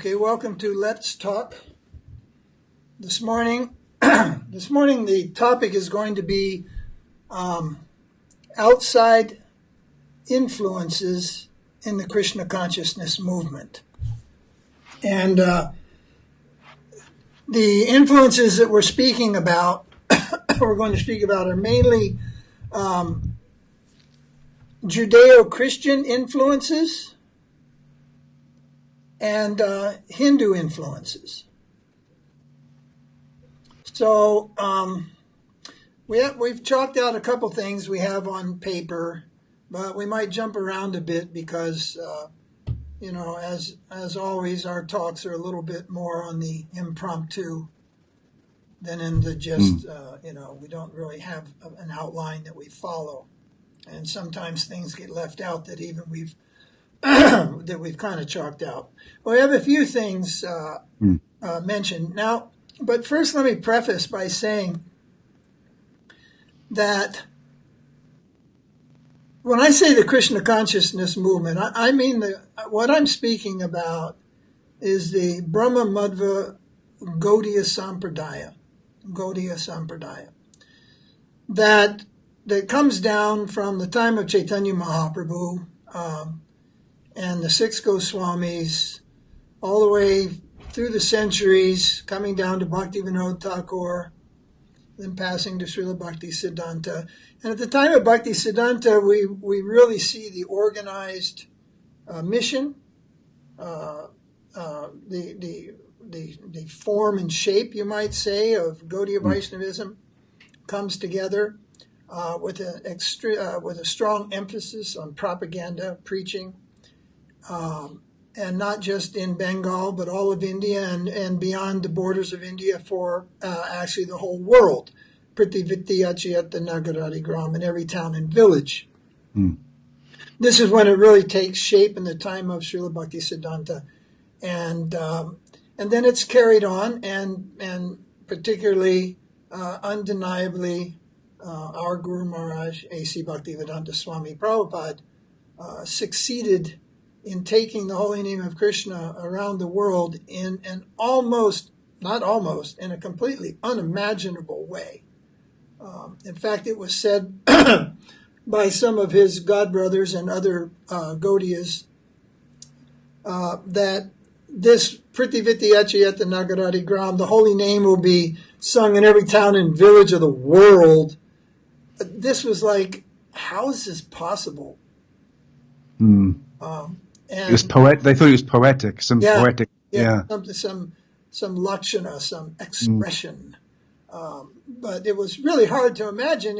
Okay, welcome to Let's Talk. This morning the topic is going to be outside influences in the Krishna consciousness movement. And the influences that we're speaking about, we're going to speak about, are mainly Judeo-Christian influences and Hindu influences. So we've chalked out a couple things we have on paper, but we might jump around a bit because, as always, our talks are a little bit more on the impromptu than in the just, we don't really have an outline that we follow. And sometimes things get left out that even we've kind of chalked out. Well, we have a few things mentioned. Now, but first let me preface by saying that when I say the Krishna consciousness movement, I mean what I'm speaking about is the Brahma Madhva Gaudiya Sampradaya, that comes down from the time of Chaitanya Mahaprabhu and the six Goswamis, all the way through the centuries, coming down to Bhaktivinoda Thakura, then passing to Srila Bhaktisiddhanta. And at the time of Bhaktisiddhanta, we really see the organized mission, the form and shape, you might say, of Gaudiya Vaishnavism comes together with a strong emphasis on propaganda, preaching, and not just in Bengal, but all of India and beyond the borders of India for actually the whole world. Prithiviti Achiyata Nagaradi Gram, in every town and village. This is when it really takes shape in the time of Srila Bhaktisiddhanta. And then it's carried on, and particularly, undeniably, our Guru Maharaj, A.C. Bhaktivedanta Swami Prabhupada, succeeded in taking the holy name of Krishna around the world in an in a completely unimaginable way. In fact, it was said by some of his godbrothers and other Gaudiyas that this Prithiviti Achiyata Nagaradi Gram, the holy name, will be sung in every town and village of the world. This was like, how is this possible? It was They thought it was poetic. Poetic. Yeah. Some lakshana, some expression. But it was really hard to imagine,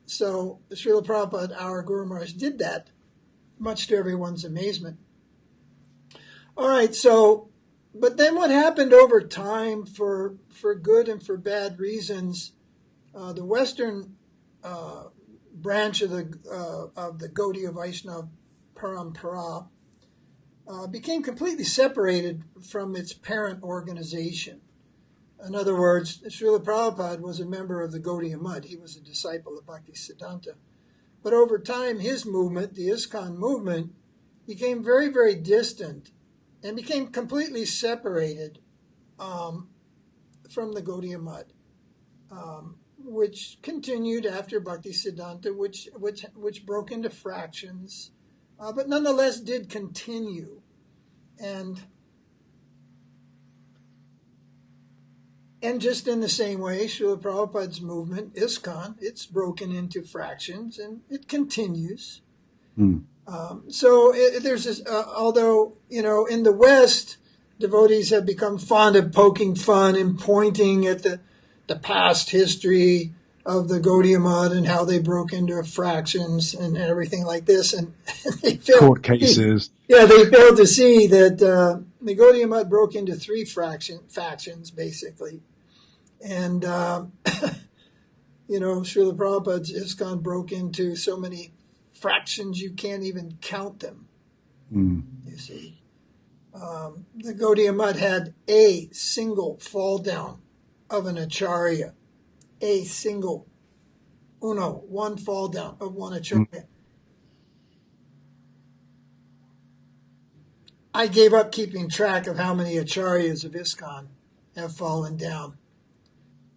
So Srila Prabhupada, our Guru Maharaj, did that, much to everyone's amazement. All right, but then what happened over time, for good and for bad reasons, the Western branch of the Gaudiya Vaiṣṇava Parampara became completely separated from its parent organization. In other words, Srila Prabhupada was a member of the Gaudiya Mutt. He was a disciple of Bhaktisiddhanta. But over time, his movement, the ISKCON movement, became very, very distant and became completely separated from the Gaudiya Mutt, which continued after Bhaktisiddhanta, which broke into fractions, but nonetheless did continue. And just in the same way, Srila Prabhupada's movement, ISKCON, it's broken into fractions and it continues. There's this, although, in the West, devotees have become fond of poking fun and pointing at the past history of the Gaudiya Mutt and how they broke into fractions and everything like this. And they failed, court cases. They failed to see that the Gaudiya Mutt broke into three factions, basically. And, Srila Prabhupada's ISKCON broke into so many fractions you can't even count them, you see. The Gaudiya Mutt had a single fall down of an acharya, one fall down of one acharya. I gave up keeping track of how many acharyas of ISKCON have fallen down.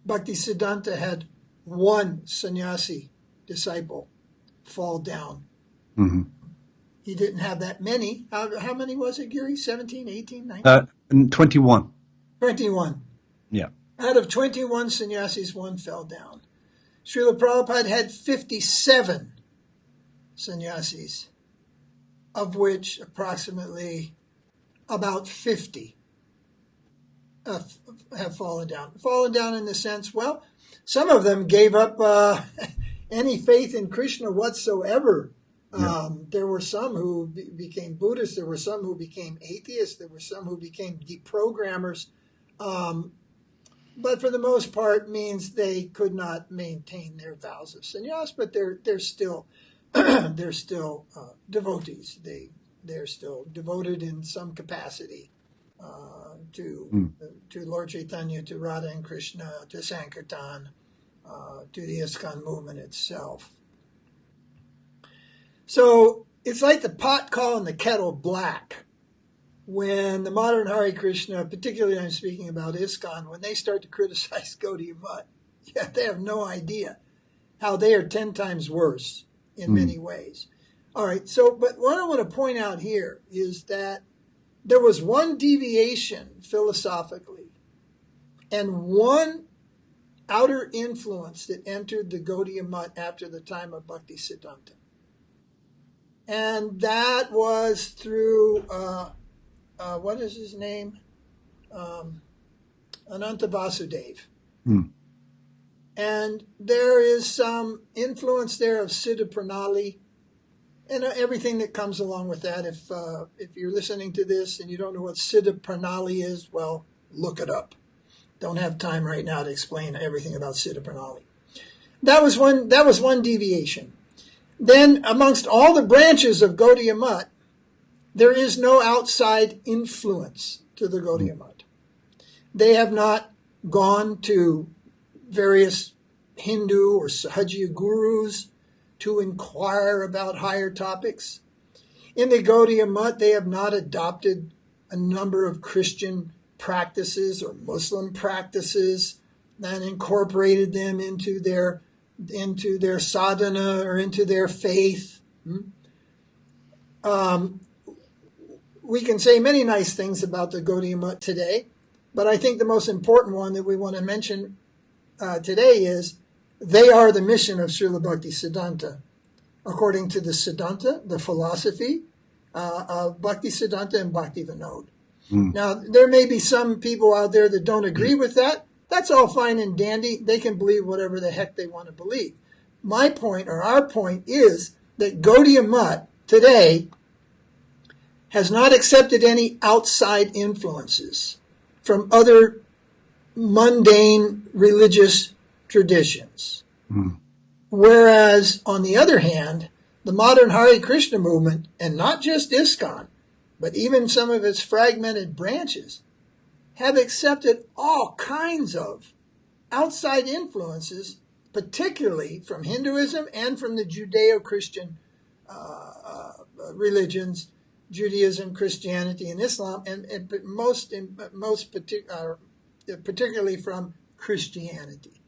Bhaktisiddhanta had one sannyasi disciple fall down. Mm-hmm. He didn't have that many. How many was it, Giri? 17, 18, 19? 21. 21. Yeah. Out of 21 sannyasis, one fell down. Srila Prabhupada had 57 sannyasis, of which approximately about 50 have fallen down. Fallen down in the sense, well, some of them gave up any faith in Krishna whatsoever. Yeah. There were some who became Buddhists. There were some who became atheists. There were some who became deprogrammers. But for the most part, means they could not maintain their vows of sannyas. But they're still they're still devotees. They're still devoted in some capacity to Lord Chaitanya, to Radha and Krishna, to Sankirtan, to the ISKCON movement itself. So it's like the pot calling the kettle black when the modern Hare Krishna, particularly I'm speaking about ISKCON, when they start to criticize Gaudiya Mutt, they have no idea how they are 10 times worse in many ways. All right, but what I want to point out here is that there was one deviation philosophically and one outer influence that entered the Gaudiya Mutt after the time of Bhaktisiddhanta. And that was through, what is his name? Ananta Vasudeva. And there is some influence there of Siddha Pranali and everything that comes along with that. If you're listening to this and you don't know what Siddha Pranali is, well, look it up. Don't have time right now to explain everything about Siddha Pranali. That was one deviation. Then amongst all the branches of Gaudiya Mutt, there is no outside influence to the Gaudiya Mutt. They have not gone to various Hindu or Sahajiya gurus to inquire about higher topics. In the Gaudiya Mutt, they have not adopted a number of Christian practices or Muslim practices and incorporated them into their sadhana or into their faith. We can say many nice things about the Gaudiya Mutt today, but I think the most important one that we want to mention today is they are the mission of Srila Bhaktisiddhanta, according to the Siddhanta, the philosophy of Bhaktisiddhanta and Bhaktivinoda. Now, there may be some people out there that don't agree with that. That's all fine and dandy. They can believe whatever the heck they want to believe. My point, or our point, is that Gaudiya Mutt today has not accepted any outside influences from other mundane religious traditions. Whereas, on the other hand, the modern Hare Krishna movement, and not just ISKCON, but even some of its fragmented branches, have accepted all kinds of outside influences, particularly from Hinduism and from the Judeo-Christian religions, Judaism, Christianity, and Islam, and particularly from Christianity.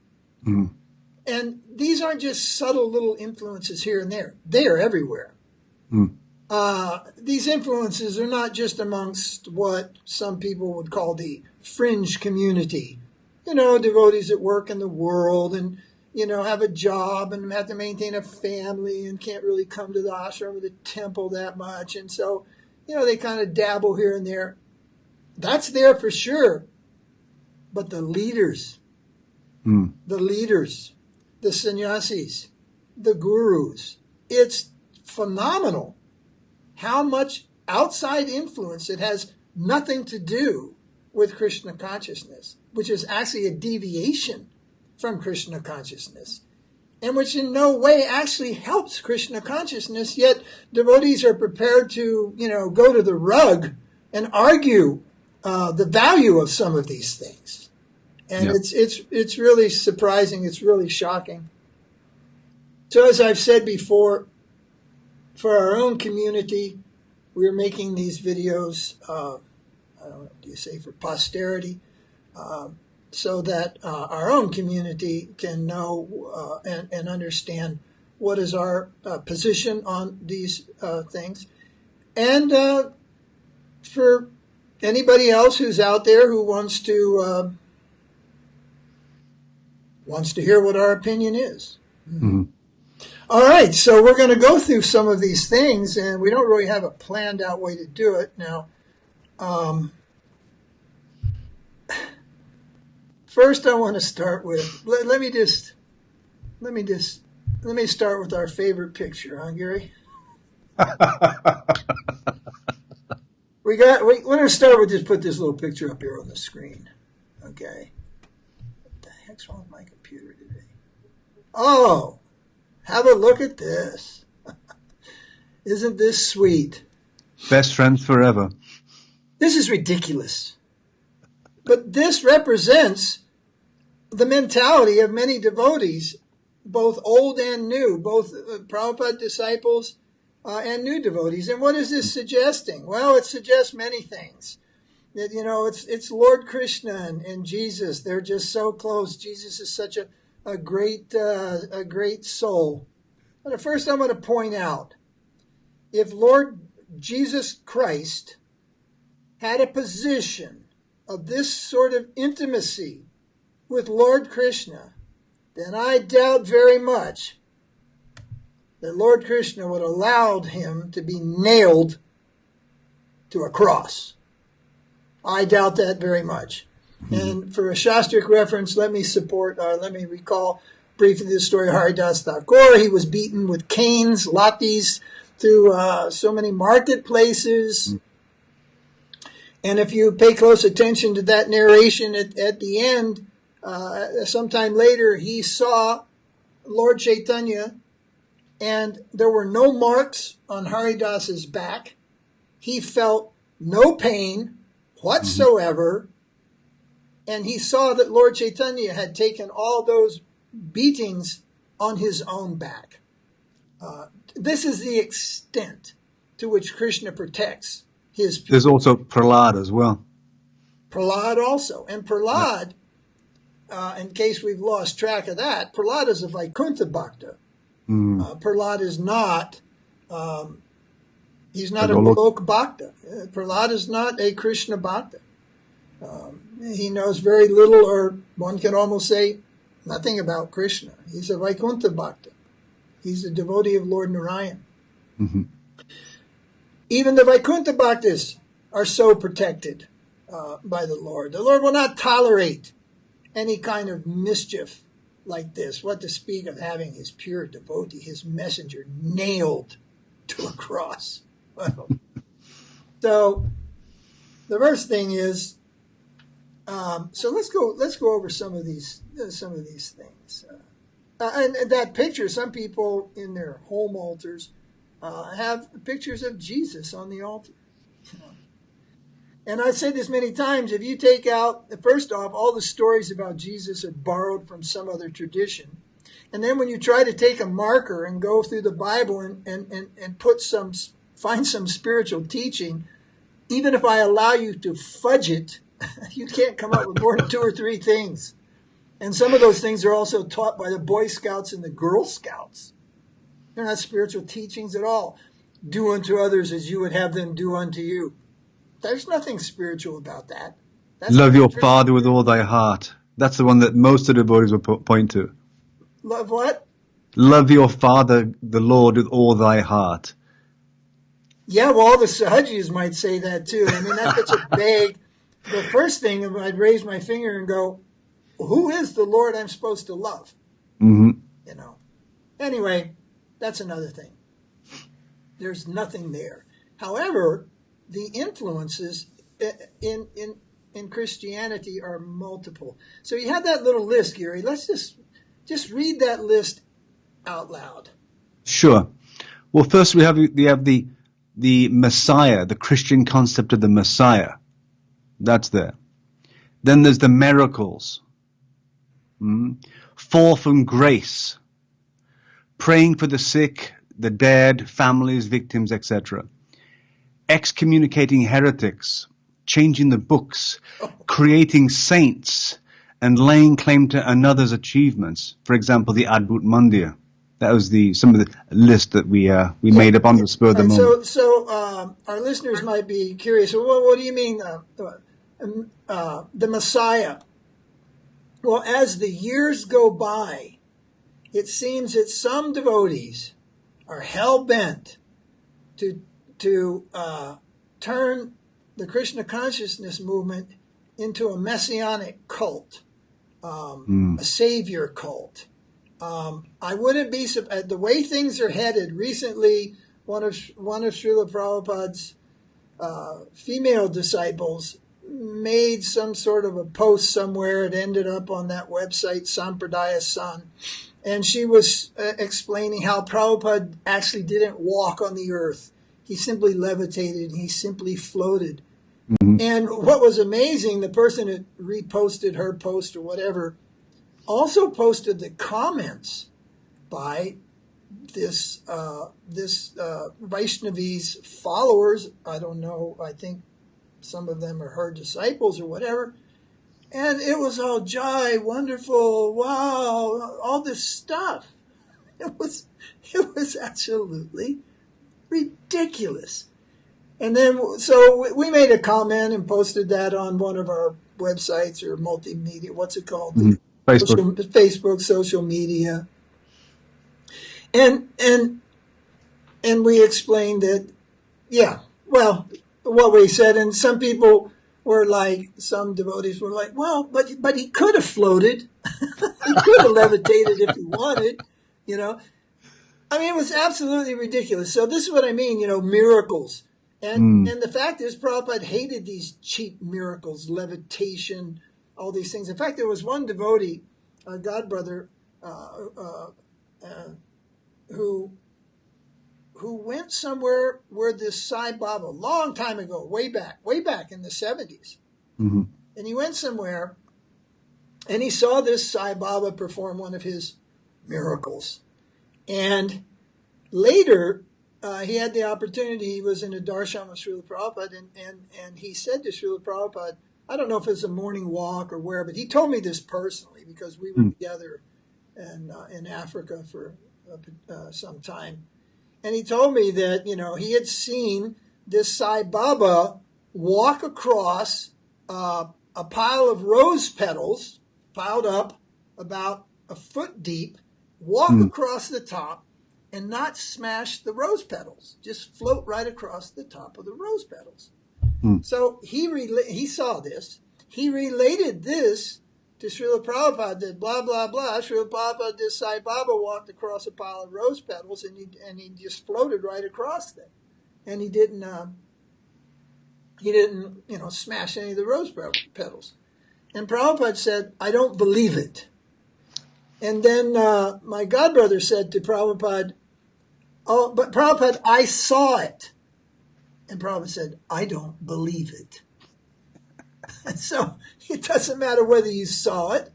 And these aren't just subtle little influences here and there. They are everywhere. These influences are not just amongst what some people would call the fringe community. Devotees that work in the world and, have a job and have to maintain a family and can't really come to the ashram or the temple that much. And so, they kind of dabble here and there. That's there for sure. But the leaders, the sannyasis, the gurus, it's phenomenal how much outside influence it has nothing to do with Krishna consciousness, which is actually a deviation from Krishna consciousness, and which in no way actually helps Krishna consciousness, yet devotees are prepared to, go to the rug and argue the value of some of these things. And it's really surprising. It's really shocking. So as I've said before, for our own community, we're making these videos, I don't know, do you say for posterity, so that our own community can know and understand what is our position on these things. And for anybody else who's out there who wants to hear what our opinion is. Mm-hmm. All right, so we're going to go through some of these things, and we don't really have a planned out way to do it. Now, first I want to start with, let me start with our favorite picture, huh, Gary? We're going to start with just put this little picture up here on the screen. Okay. What the heck's wrong with my computer today? Oh, have a look at this. Isn't this sweet? Best friends forever. This is ridiculous. But this represents the mentality of many devotees, both old and new, both Prabhupada disciples and new devotees. And what is this suggesting? Well, it suggests many things. That, it's Lord Krishna and Jesus. They're just so close. Jesus is such a great soul. But first I'm going to point out, if Lord Jesus Christ had a position of this sort of intimacy with Lord Krishna, then I doubt very much that Lord Krishna would have allowed him to be nailed to a cross. I doubt that very much. And for a Shastric reference, let me recall briefly the story of Haridas Thakur. He was beaten with canes, lathis, through so many marketplaces. And if you pay close attention to that narration at the end, sometime later, he saw Lord Chaitanya, and there were no marks on Haridas's back. He felt no pain whatsoever, and he saw that Lord Chaitanya had taken all those beatings on his own back. This is the extent to which Krishna protects his people. There's also Prahlad as well. Prahlad also. And Prahlad, in case we've lost track of that, Prahlad is a Vaikuntha Bhakta. Prahlad is not, he's not a Golok Bhakta. Prahlad is not a Krishna Bhakta. He knows very little, or one can almost say nothing about Krishna. He's a Vaikuntha Bhakta. He's a devotee of Lord Narayan. Mm-hmm. Even the Vaikuntha Bhaktas are so protected by the Lord. The Lord will not tolerate any kind of mischief like this. What to speak of having his pure devotee, his messenger, nailed to a cross. Well, so the first thing is, so let's go over some of these things. And that picture, some people in their home altars have pictures of Jesus on the altar. And I've said this many times, if you take out, first off, all the stories about Jesus are borrowed from some other tradition. And then when you try to take a marker and go through the Bible and find some spiritual teaching, even if I allow you to fudge it, you can't come up with more than 2 or 3 things. And some of those things are also taught by the Boy Scouts and the Girl Scouts. They're not spiritual teachings at all. Do unto others as you would have them do unto you. There's nothing spiritual about that. Love your father with all thy heart. That's the one that most of the devotees will point to. Love what? Love your father, the Lord, with all thy heart. Yeah, well, all the Sahajis might say that too. I mean, that's such a vague. The first thing, I'd raise my finger and go, who is the Lord I'm supposed to love? Mm-hmm. Anyway, that's another thing. There's nothing there. However, the influences in Christianity are multiple. So you have that little list, Gary. Let's just read that list out loud. Sure. Well, first we have the Messiah, the Christian concept of the Messiah. That's there. Then there's the miracles. Fall from grace. Praying for the sick, the dead, families, victims, etc. excommunicating heretics, changing the books, creating saints, and laying claim to another's achievements. For example, the Adbhut Mandir. That was some of the list that we made up on the spur of the moment. So our listeners might be curious. Well, what do you mean the Messiah? Well, as the years go by, it seems that some devotees are hell-bent to turn the Krishna consciousness movement into a messianic cult, a savior cult. I wouldn't be the way things are headed. Recently, one of Srila Prabhupada's female disciples made some sort of a post somewhere. It ended up on that website, Sampradaya Sun. And she was explaining how Prabhupada actually didn't walk on the earth. He simply levitated. He simply floated. Mm-hmm. And what was amazing, the person that reposted her post or whatever also posted the comments by this Vaishnavi's followers. I don't know. I think some of them are her disciples or whatever. And it was all joy, wonderful, wow, all this stuff. It was absolutely ridiculous. And then, so we made a comment and posted that on one of our websites or multimedia. What's it called? Mm-hmm. Facebook, social media. And we explained that, yeah, well, what we said, and some people were like, some devotees were like, well, but he could have floated. He could have levitated if he wanted, you know. I mean, it was absolutely ridiculous. So this is what I mean, you know, miracles. And the fact is, Prabhupada hated these cheap miracles, levitation, all these things. In fact, there was one devotee, a godbrother, who went somewhere where this Sai Baba, long time ago, way back in the 70s. Mm-hmm. And he went somewhere and he saw this Sai Baba perform one of his miracles. And later, he had the opportunity, he was in a darshan with Srila Prabhupada, and he said to Srila Prabhupada, I don't know if it's a morning walk or where, but he told me this personally because we were together in Africa for some time. And he told me that, you know, he had seen this Sai Baba walk across a pile of rose petals piled up about a foot deep, walk across the top and not smash the rose petals, just float right across the top of the rose petals. So he saw this. He related this to Srila Prabhupada, that blah, blah, blah. Srila Prabhupada, this Sai Baba walked across a pile of rose petals and he just floated right across them. And he didn't smash any of the rose petals. And Prabhupada said, I don't believe it. And then my godbrother said to Prabhupada, oh, but Prabhupada, I saw it. And Prabhupada said, I don't believe it. And so it doesn't matter whether you saw it.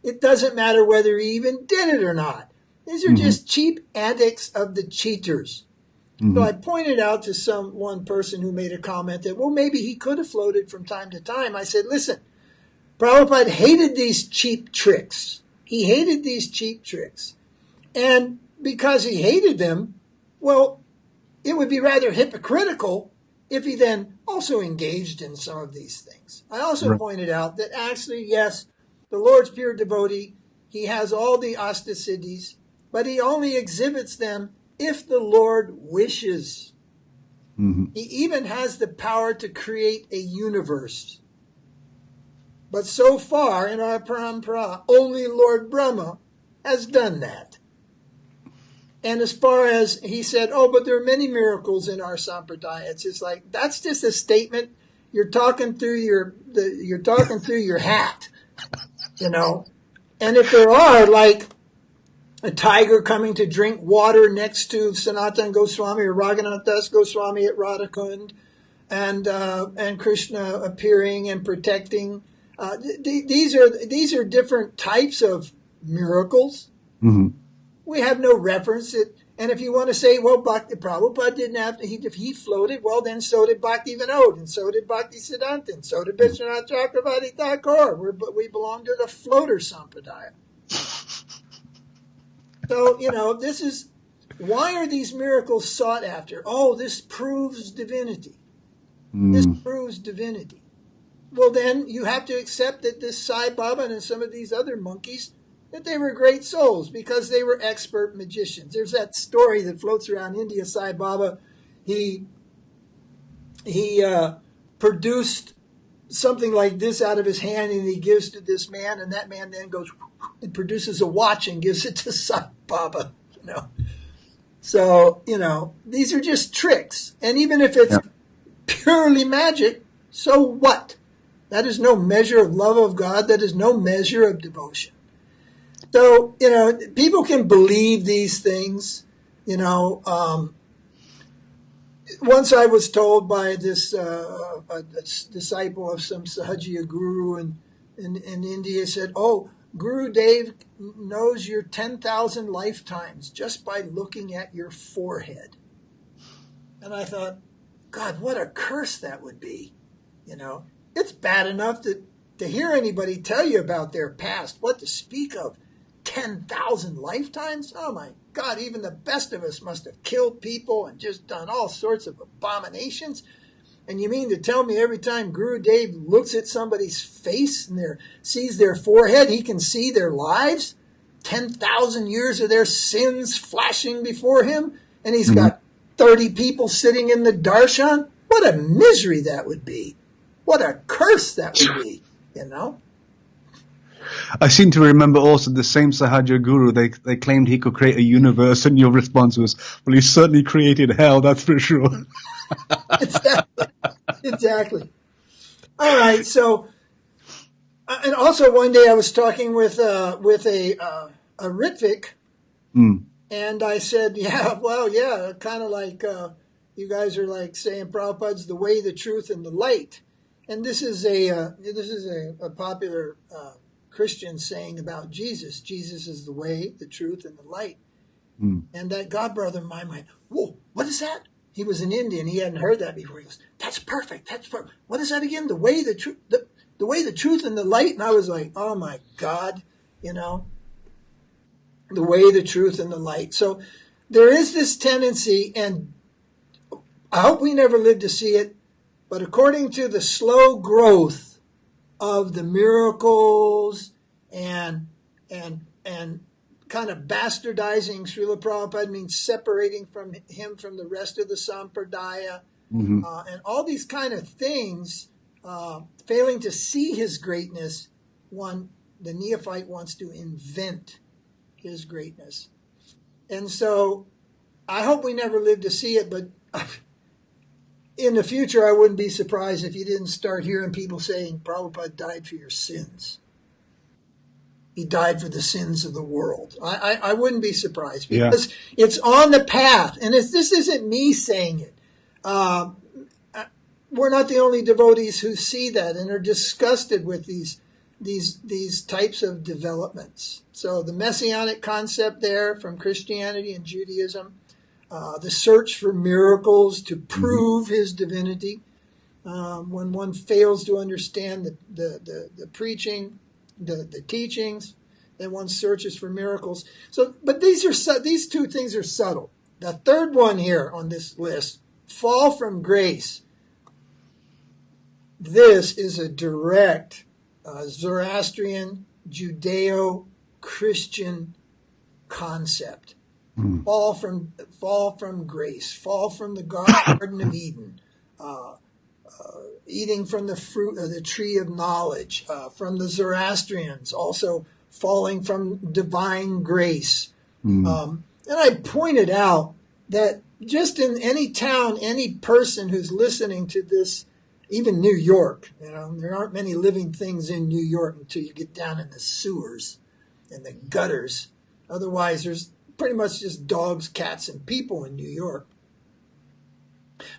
It doesn't matter whether he even did it or not. These are just cheap antics of the cheaters. So I pointed out to one person who made a comment that, well, maybe he could have floated from time to time. I said, listen, Prabhupada hated these cheap tricks. He hated these cheap tricks. And because he hated them, well, it would be rather hypocritical if he then also engaged in some of these things. I also pointed out that actually, yes, the Lord's pure devotee, he has all the astasiddhis, but he only exhibits them if the Lord wishes. Mm-hmm. He even has the power to create a universe. But so far in our parampara, only Lord Brahma has done that. And as far as he said, oh, but there are many miracles in our sampradaya. It's just like, that's just a statement. You're talking through your hat, you know. And if there are, like a tiger coming to drink water next to Sanatana Goswami or Raghunath Das Goswami at Radhakund, and Krishna appearing and protecting, these are different types of miracles. Mm-hmm. We have no reference. And if you want to say, well, Prabhupada didn't have to, if he floated, well, then so did Bhaktivinoda, and so did Bhaktisiddhanta, and so did Bhaktivinoda Thakura. We belong to the floater sampradaya. So, this is, why are these miracles sought after? Oh, this proves divinity. This proves divinity. Well, then you have to accept that this Sai Baba and some of these other monkeys, that they were great souls because they were expert magicians. There's that story that floats around India. Sai Baba, he produced something like this out of his hand, and he gives to this man, and that man then goes and produces a watch and gives it to Sai Baba. So these are just tricks, and even if it's purely magic, so what? That is no measure of love of God. That is no measure of devotion. So, people can believe these things. Once I was told by this a disciple of some Sahajiya guru in India, said, oh, Guru Dev knows your 10,000 lifetimes just by looking at your forehead. And I thought, God, what a curse that would be. It's bad enough to hear anybody tell you about their past. What to speak of 10,000 lifetimes? Oh my God, even the best of us must have killed people and just done all sorts of abominations. And you mean to tell me every time Guru Dev looks at somebody's face and sees their forehead, he can see their lives? 10,000 years of their sins flashing before him? And he's got 30 people sitting in the darshan? What a misery that would be. What a curse that would be, I seem to remember also the same Sahaja Guru, they claimed he could create a universe, and your response was, well, he certainly created hell, that's for sure. Exactly. All right, so, and also one day I was talking with a Ritvik, and I said, kind of like you guys are like saying Prabhupada's the way, the truth, and the light. And this is a popular Christian saying about Jesus. Jesus is the way, the truth, and the light. And that god brother of mine went, whoa, what is that? He was an Indian. He hadn't heard that before. He goes, that's perfect. That's perfect. What is that again? The way, the truth, the way, the truth, and the light. And I was like, oh my God, the way, the truth, and the light. So there is this tendency, and I hope we never live to see it, but according to the slow growth of the miracles and kind of bastardizing Srila Prabhupada, means separating from him from the rest of the sampradaya, and all these kind of things, failing to see his greatness, the neophyte wants to invent his greatness. And so I hope we never live to see it, but in the future, I wouldn't be surprised if you didn't start hearing people saying, Prabhupada died for your sins. He died for the sins of the world. I wouldn't be surprised because it's on the path. And this isn't me saying it. We're not the only devotees who see that and are disgusted with these types of developments. So the messianic concept there from Christianity and Judaism, the search for miracles to prove his divinity. When one fails to understand the preaching, the teachings, then one searches for miracles. So, but these two things are subtle. The third one here on this list, fall from grace. This is a direct Zoroastrian, Judeo-Christian concept. Fall from grace, fall from the Garden of Eden, eating from the fruit of the tree of knowledge, from the Zoroastrians, also falling from divine grace. And I pointed out that just in any town, any person who's listening to this, even New York, there aren't many living things in New York until you get down in the sewers and the gutters. Otherwise, there's pretty much just dogs, cats, and people in New York.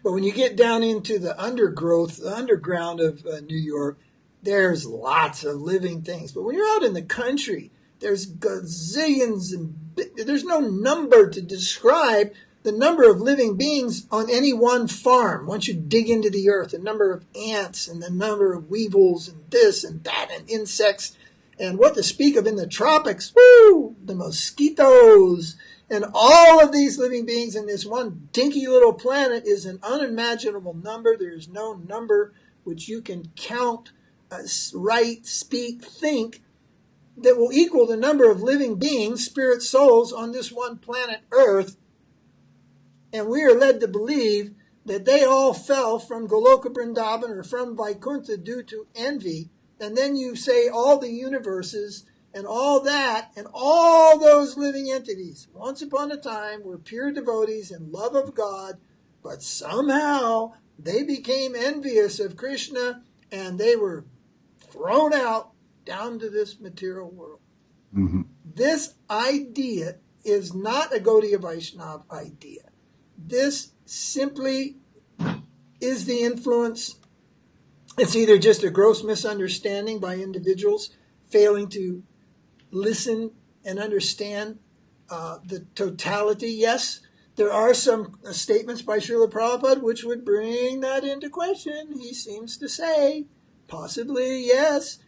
But when you get down into the underground of New York, there's lots of living things. But when you're out in the country, there's gazillions and there's no number to describe the number of living beings on any one farm. Once you dig into the earth, the number of ants and the number of weevils and this and that and insects, and what to speak of in the tropics, woo, the mosquitoes, and all of these living beings in this one dinky little planet is an unimaginable number. There is no number which you can count, write, speak, think, that will equal the number of living beings, spirit souls, on this one planet Earth. And we are led to believe that they all fell from Goloka Vrindavan or from Vaikuntha due to envy. And then you say all the universes and all that and all those living entities once upon a time were pure devotees in love of God, but somehow they became envious of Krishna and they were thrown out down to this material world. Mm-hmm. This idea is not a Gaudiya Vaiṣṇava idea. This simply is the influence. It's either just a gross misunderstanding by individuals failing to listen and understand the totality. Yes, there are some statements by Srila Prabhupada which would bring that into question. He seems to say, possibly, yes,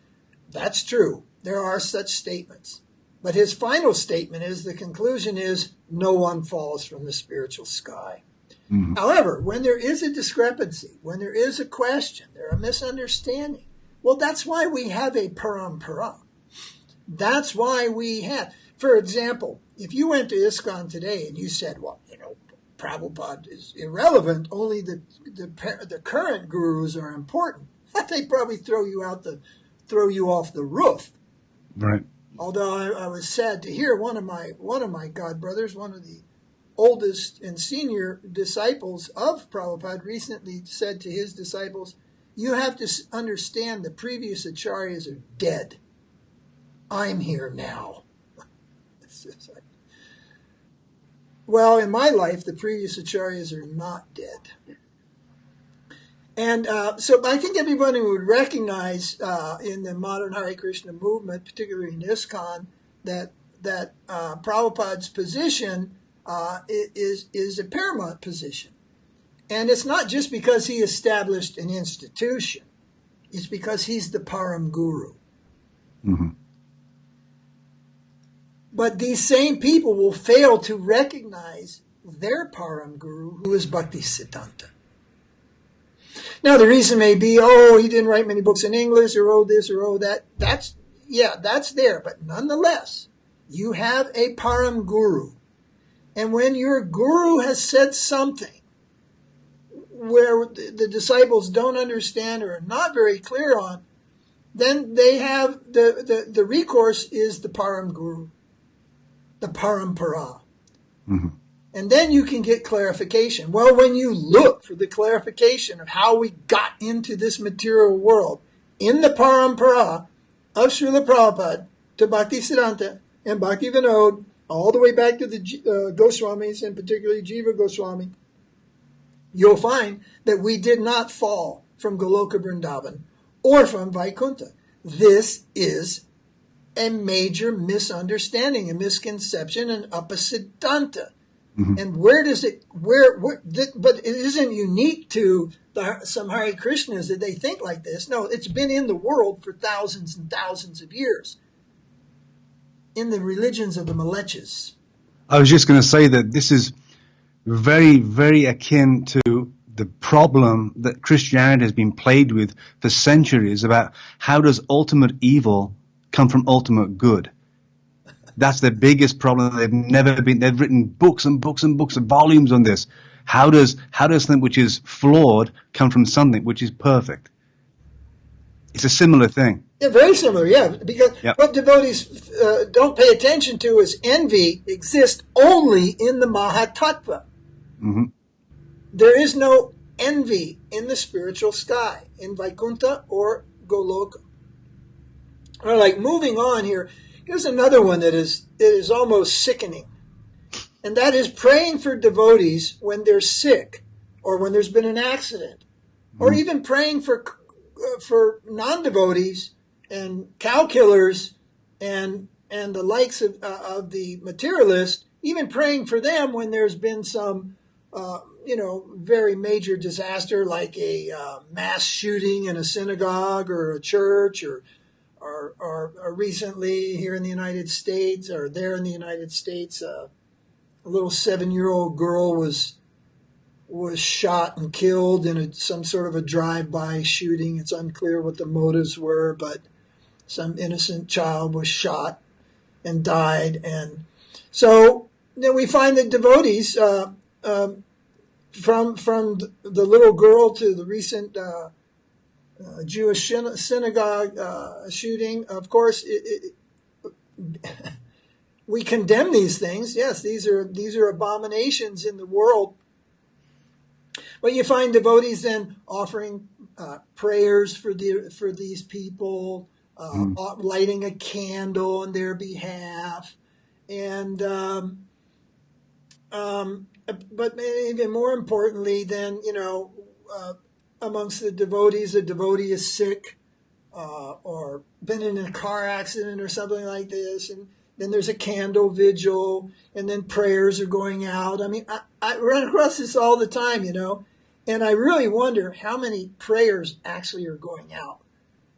that's true. There are such statements. But his final statement is, the conclusion is, no one falls from the spiritual sky. Mm-hmm. However, when there is a discrepancy, when there is a question, there are misunderstanding, well, that's why we have a parampara. That's why we have, for example, if you went to ISKCON today and you said, well, Prabhupada is irrelevant, only the current gurus are important, they'd probably throw you off the roof. Right. Although I was sad to hear one of my godbrothers, one of the oldest and senior disciples of Prabhupada, recently said to his disciples, you have to understand the previous acharyas are dead. I'm here now. Well, in my life, the previous acharyas are not dead. And so I think everybody would recognize in the modern Hare Krishna movement, particularly in ISKCON, that Prabhupada's position is a paramount position. And it's not just because he established an institution. It's because he's the Param Guru. Mm-hmm. But these same people will fail to recognize their Param Guru, who is Bhaktisiddhanta. Now, the reason may be, he didn't write many books in English, or this, or that. That's there. But nonetheless, you have a Param Guru. And when your guru has said something where the disciples don't understand or are not very clear on, then they have the recourse is the Param Guru, the Parampara. Mm-hmm. And then you can get clarification. Well, when you look for the clarification of how we got into this material world in the Parampara of Srila Prabhupada to Bhaktisiddhanta and Bhaktivinoda, all the way back to the Goswamis, and particularly Jiva Goswami, you'll find that we did not fall from Goloka Vrindavan or from Vaikuntha. This is a major misunderstanding, a misconception, an upasiddhanta. Mm-hmm. And but it isn't unique to some Hare Krishnas that they think like this. No, it's been in the world for thousands and thousands of years. In the religions of the Malechas. I was just going to say that this is very, very akin to the problem that Christianity has been plagued with for centuries about how does ultimate evil come from ultimate good. That's their biggest problem. They've written books and books and books and volumes on this. How does something which is flawed come from something which is perfect? It's a similar thing. Yeah, very similar, yeah. Because what devotees don't pay attention to is envy exists only in the Mahatattva. Mm-hmm. There is no envy in the spiritual sky, in Vaikuntha or Goloka. All right, moving on here. Here's another one that is almost sickening. And that is praying for devotees when they're sick or when there's been an accident. Mm-hmm. Or even praying for non-devotees and cow killers and and the likes of the materialist, even praying for them when there's been some, very major disaster like a mass shooting in a synagogue or a church, or recently here in the United States, or there in the United States, a little 7-year-old girl was shot and killed in some sort of a drive-by shooting. It's unclear what the motives were, but some innocent child was shot and died. And so then we find that devotees, from the little girl to the recent Jewish synagogue shooting, of course, we condemn these things. Yes, these are abominations in the world. But you find devotees then offering prayers for these people, lighting a candle on their behalf, and but even more importantly, then amongst the devotees, a devotee is sick or been in a car accident or something like this, and then there's a candle vigil, and then prayers are going out. I mean, I run across this all the time, and I really wonder how many prayers actually are going out.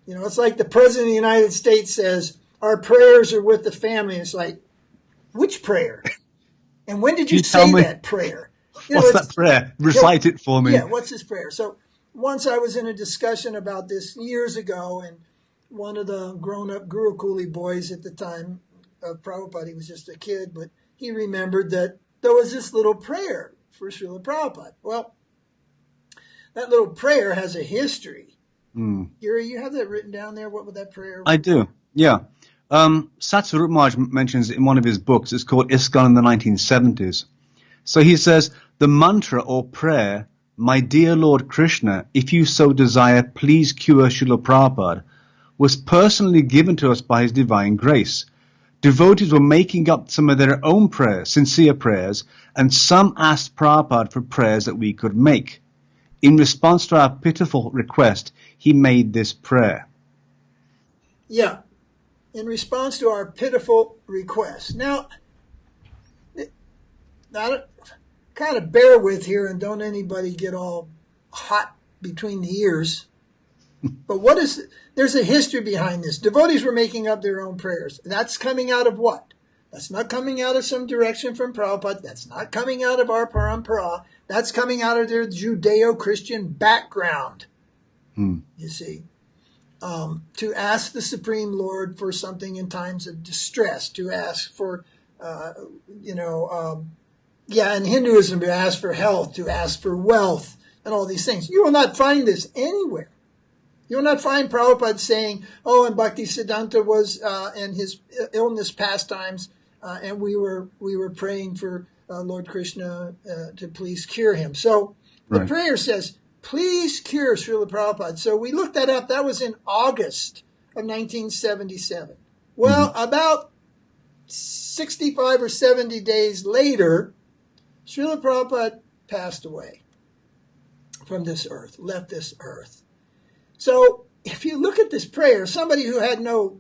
It's like the President of the United States says, our prayers are with the family. It's like, which prayer? And when did you say that prayer? What's that prayer? Recite it for me. Yeah, what's this prayer? So once I was in a discussion about this years ago, and one of the grown-up Gurukuli boys at the time of Prabhupada, he was just a kid, but he remembered that there was this little prayer for Srila Prabhupada. Well, that little prayer has a history. Giri, you have that written down there? What would that prayer be? I do, yeah. Satsvarup Maharaj mentions it in one of his books. It's called ISKCON in the 1970s. So he says, the mantra or prayer, my dear Lord Krishna, if you so desire, please cure Srila Prabhupada, was personally given to us by his divine grace. Devotees were making up some of their own prayers, sincere prayers, and some asked Prabhupada for prayers that we could make. In response to our pitiful request, he made this prayer. Yeah, in response to our pitiful request. Now kind of bear with here, and don't anybody get all hot between the ears. But there's a history behind this. Devotees were making up their own prayers. That's coming out of what? That's not coming out of some direction from Prabhupada. That's not coming out of our parampara. That's coming out of their Judeo-Christian background, you see. To ask the Supreme Lord for something in times of distress, to ask for, in Hinduism, to ask for health, to ask for wealth, and all these things. You will not find this anywhere. You will not find Prabhupada saying, and Bhaktisiddhanta was in his illness pastimes, and we were praying for Lord Krishna to please cure him. So the prayer says, please cure Srila Prabhupada. So we looked that up. That was in August of 1977. Well, about 65 or 70 days later, Srila Prabhupada passed away from this earth, left this earth. So if you look at this prayer, somebody who had no,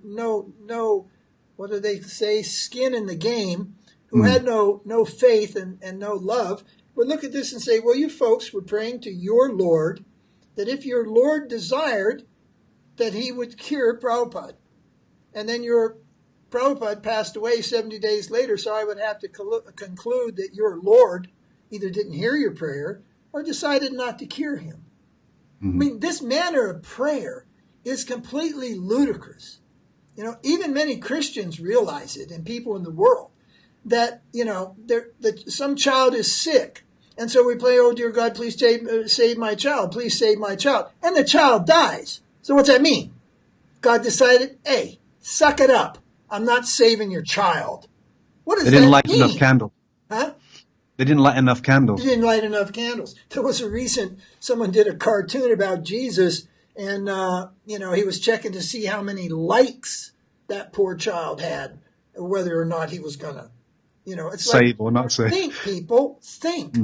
what do they say, skin in the game, who had no faith and no love, would look at this and say, well, you folks were praying to your Lord, that if your Lord desired, that he would cure Prabhupada. And then your Prabhupada passed away 70 days later, so I would have to conclude that your Lord either didn't hear your prayer or decided not to cure him. I mean, this manner of prayer is completely ludicrous. Even many Christians realize it, and people in the world, that, that some child is sick. And so we pray, oh, dear God, please save my child. Please save my child. And the child dies. So what's that mean? God decided, hey, suck it up. I'm not saving your child. What does that mean? They didn't light enough candles. Huh? They didn't light enough candles. They didn't light enough candles. There was someone did a cartoon about Jesus, and, he was checking to see how many likes that poor child had, whether or not he was going to, it's save or not save. Think, people, think.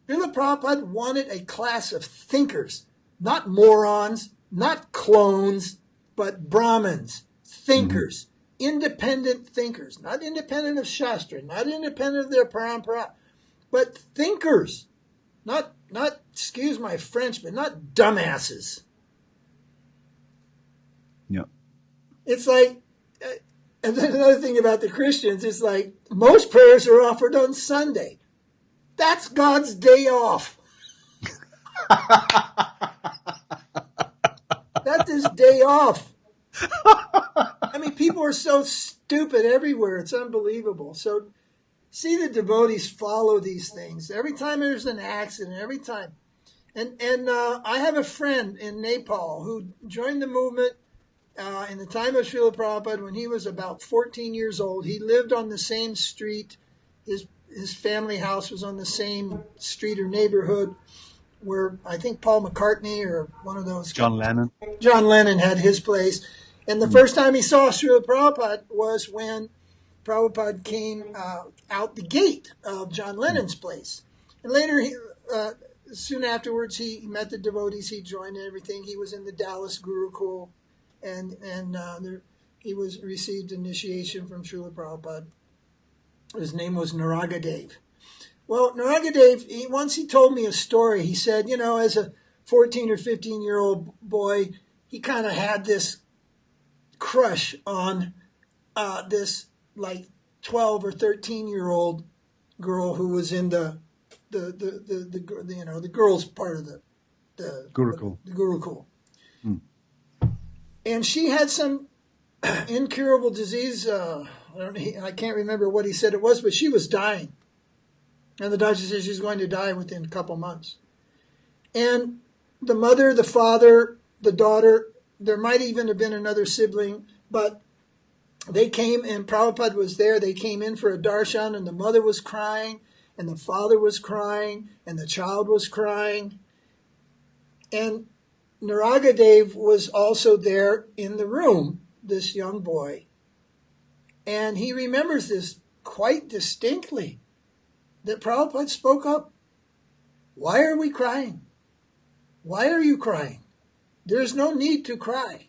Srila Prabhupada wanted a class of thinkers, not morons, not clones, but Brahmins, thinkers. independent thinkers, not independent of Shastra, not independent of their parampara, but thinkers, not excuse my French, but not dumbasses. Yeah. It's like, and then another thing about the Christians, it's like most prayers are offered on Sunday. That's God's day off. That's his day off. I mean, people are so stupid everywhere. It's unbelievable. So see the devotees follow these things. Every time there's an accident, every time. And I have a friend in Nepal who joined the movement in the time of Srila Prabhupada when he was about 14 years old. He lived on the same street. His family house was on the same street or neighborhood where I think Paul McCartney or one of those. John Lennon had his place. And the first time he saw Srila Prabhupada was when Prabhupada came out the gate of John Lennon's place. And later, soon afterwards, he met the devotees. He joined and everything. He was in the Dallas Gurukul, and he received initiation from Srila Prabhupada. His name was Naragadev. Well, Naragadev, once he told me a story. He said, as a 14 or 15-year-old boy, he kind of had this crush on this like 12 or 13-year-old girl who was in the girls part of the Gurukul. The Gurukul. And she had some incurable disease. I can't remember what he said it was, but she was dying. And the doctor said she's going to die within a couple months. And the mother, the father, the daughter, there might even have been another sibling, but they came and Prabhupada was there. They came in for a darshan and the mother was crying and the father was crying and the child was crying. And Naragadev was also there in the room, this young boy. And he remembers this quite distinctly, that Prabhupada spoke up. Why are we crying? Why are you crying? There's no need to cry.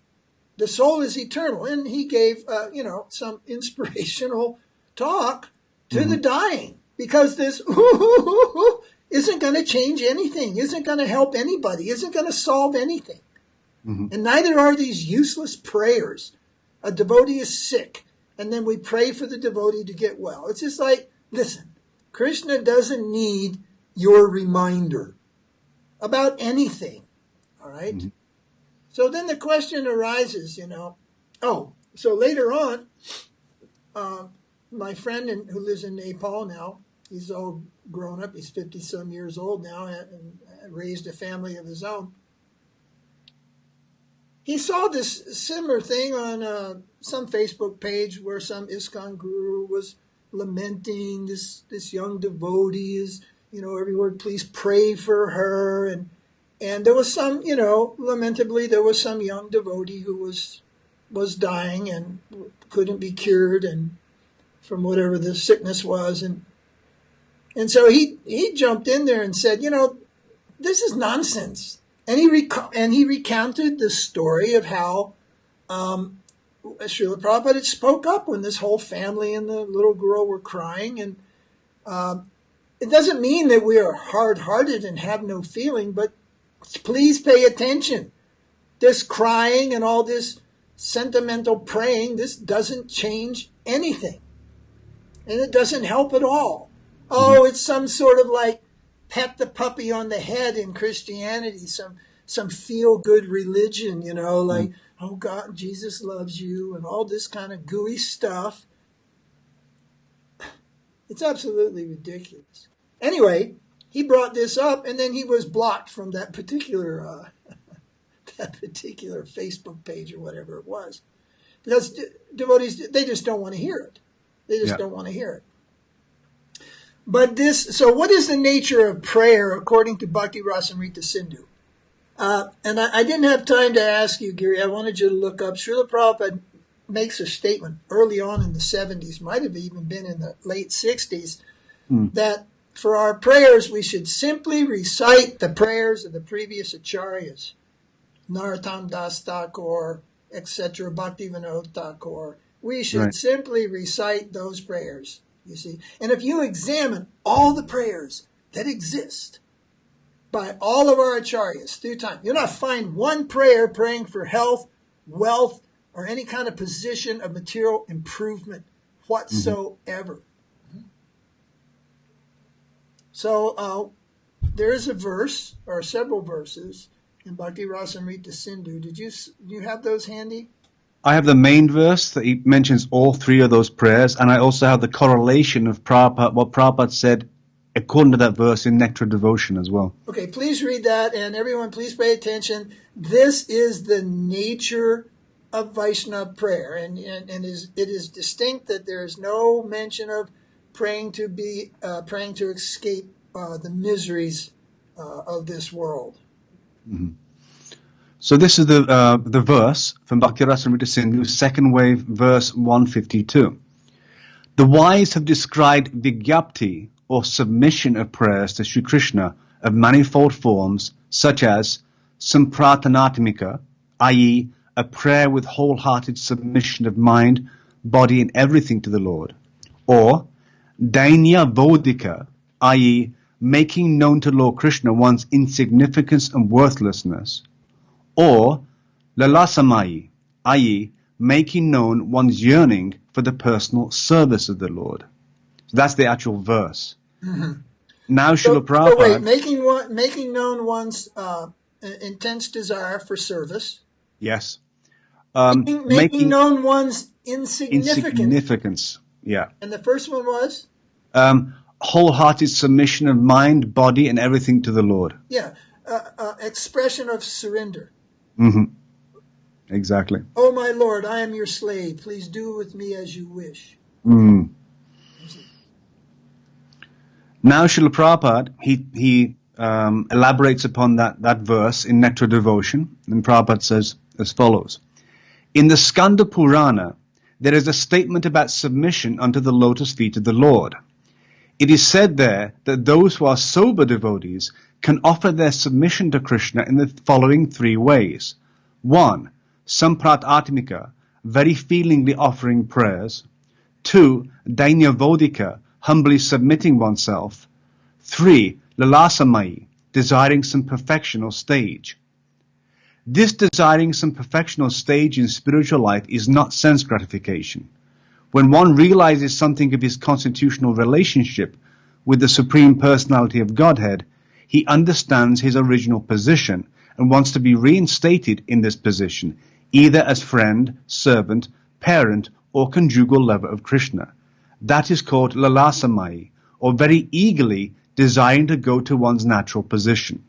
The soul is eternal. And he gave, some inspirational talk to the dying, because this isn't going to change anything, isn't going to help anybody, isn't going to solve anything. Mm-hmm. And neither are these useless prayers. A devotee is sick, and then we pray for the devotee to get well. It's just like, listen, Krishna doesn't need your reminder about anything, all right? Mm-hmm. So then the question arises, so later on, my friend who lives in Nepal now, he's all grown up, he's 50-some years old now, and raised a family of his own. He saw this similar thing on some Facebook page where some ISKCON guru was lamenting this young devotee is, every word, please pray for her. And there was some, lamentably, there was some young devotee who was dying and couldn't be cured and from whatever the sickness was. And so he jumped in there and said, this is nonsense. And he recounted the story of how Srila Prabhupada spoke up when this whole family and the little girl were crying. And it doesn't mean that we are hard-hearted and have no feeling, but please pay attention. This crying and all this sentimental praying, this doesn't change anything. And it doesn't help at all. Oh, it's some sort of like pat the puppy on the head in Christianity, some feel-good religion, like, oh, God, Jesus loves you, and all this kind of gooey stuff. It's absolutely ridiculous. Anyway, he brought this up, and then he was blocked from that particular Facebook page or whatever it was. Because devotees, they just don't want to hear it. They just don't want to hear it. But so what is the nature of prayer according to Bhakti Rasamrita Sindhu? And I didn't have time to ask you, Giri. I wanted you to look up. Srila Prabhupada makes a statement early on in the 70s, might have even been in the late 60s, that for our prayers we should simply recite the prayers of the previous acharyas, Narottam Das Thakur, etc., Bhaktivinoda Thakura. We should Right. simply recite those prayers, you see. And if you examine all the prayers that exist by all of our acharyas through time, you'll not find one prayer praying for health, wealth, or any kind of position of material improvement whatsoever. So there is a verse, or several verses, in Bhakti Rasamrita Sindhu. Do you have those handy? I have the main verse that he mentions all three of those prayers, and I also have the correlation of Prabhupada, what Prabhupada said according to that verse in Nectar Devotion as well. Okay, please read that, and everyone please pay attention. This is the nature of Vaishnava prayer, and it is distinct that there is no mention of praying to escape the miseries of this world. Mm-hmm. So this is the verse from Bhakti Rasamrita Sindhu, second wave, verse 152. The wise have described Vigyapti, or submission of prayers to Sri Krishna of manifold forms, such as Sampratanatamika, i.e. a prayer with wholehearted submission of mind, body and everything to the Lord, or Dainya Vodika, i.e. making known to Lord Krishna one's insignificance and worthlessness, or Lalasamai, i.e. making known one's yearning for the personal service of the Lord. So that's the actual verse. Mm-hmm. Now Srila Prabhupada... So wait, making known one's intense desire for service. Yes. Making known one's insignificance. Yeah. And the first one was? Wholehearted submission of mind, body, and everything to the Lord. Yeah. Expression of surrender. Mm-hmm. Exactly. Oh, my Lord, I am your slave. Please do with me as you wish. Mm. Now Srila Prabhupada, he elaborates upon that verse in Nectar Devotion, and Prabhupada says as follows. In the Skanda Purana, there is a statement about submission unto the lotus feet of the Lord. It is said there that those who are sober devotees can offer their submission to Krishna in the following three ways. 1. Samprat Atmika, very feelingly offering prayers. 2. Dainya Vodika, humbly submitting oneself. 3. Lalasamai, desiring some perfection or stage. This desiring some perfection or stage in spiritual life is not sense gratification. When one realizes something of his constitutional relationship with the Supreme Personality of Godhead, he understands his original position and wants to be reinstated in this position, either as friend, servant, parent, or conjugal lover of Krishna. That is called lalasamai, or very eagerly desiring to go to one's natural position.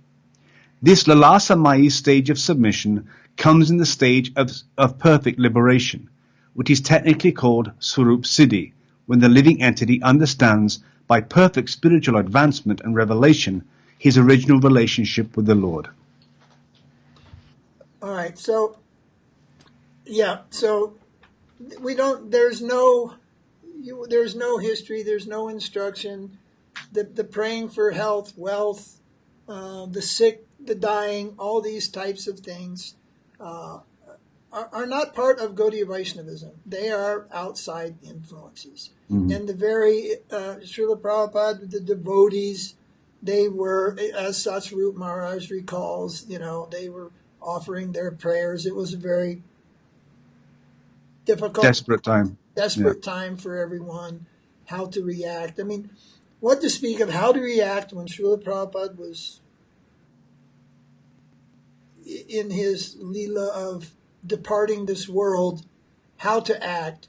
This lalasamai stage of submission comes in the stage of perfect liberation, which is technically called Swarup Siddhi, when the living entity understands by perfect spiritual advancement and revelation his original relationship with the Lord. All right, so there's no history, there's no instruction. The praying for health, wealth, the sick, the dying, all these types of things are not part of Gaudiya Vaishnavism. They are outside influences. Mm-hmm. And the very Srila Prabhupada, the devotees, they were, as Satsvarup Maharaj recalls, they were offering their prayers. It was a very difficult, desperate time time for everyone, how to react. I mean, what to speak of how to react when Srila Prabhupada was in his Leela of departing this world, how to act.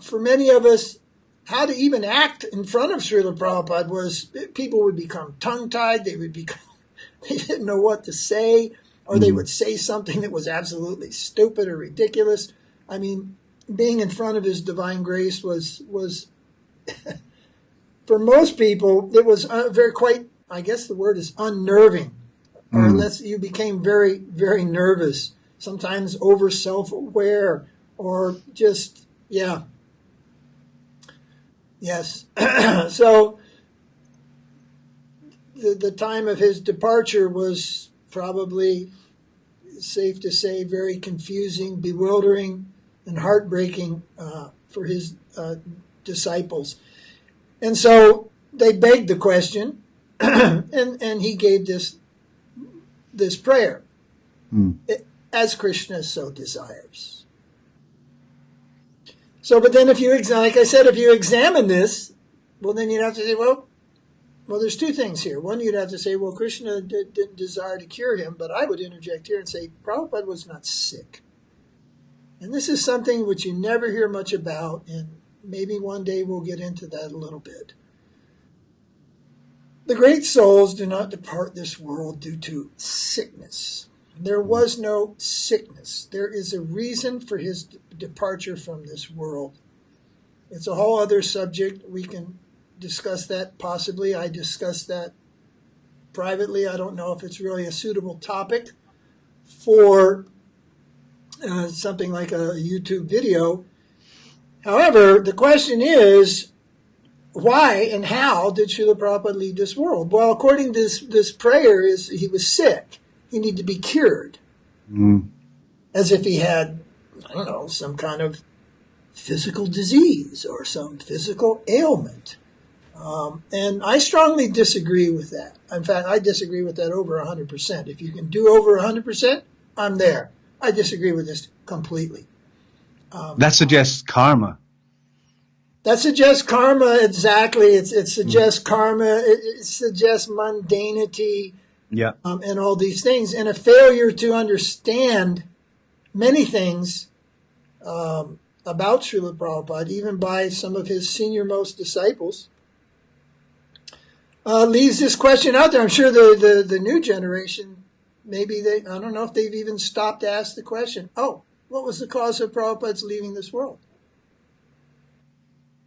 For many of us, how to even act in front of Srila Prabhupada was, people would become tongue-tied, they didn't know what to say, or they would say something that was absolutely stupid or ridiculous. I mean, being in front of his divine grace was for most people, it was I guess the word is unnerving, or unless you became very, very nervous, sometimes over self-aware, or just, Yes. So the time of his departure was probably, safe to say, very confusing, bewildering, and heartbreaking for his disciples. And so they begged the question, and he gave this prayer, as Krishna so desires. So, but then if you, like I said, if you examine this, well, then you'd have to say, well, there's two things here. One, you'd have to say, well, Krishna didn't desire to cure him, but I would interject here and say, Prabhupada was not sick. And this is something which you never hear much about, and maybe one day we'll get into that a little bit. The great souls do not depart this world due to sickness. There was no sickness. There is a reason for his departure from this world. It's a whole other subject. We can discuss that possibly. I discussed that privately. I don't know if it's really a suitable topic for something like a YouTube video. However, the question is, why and how did Srila Prabhupada leave this world? Well, according to this prayer, is he was sick. He needed to be cured. As if he had, I don't know, some kind of physical disease or some physical ailment. And I strongly disagree with that. In fact, I disagree with that over 100%. If you can do over 100%, I'm there. I disagree with this completely. That suggests karma. That suggests karma, exactly. It suggests karma. It suggests mundanity. Yeah. And all these things. And a failure to understand many things about Srila Prabhupada, even by some of his senior-most disciples, leaves this question out there. I'm sure the new generation, maybe I don't know if they've even stopped to ask the question, what was the cause of Prabhupada's leaving this world?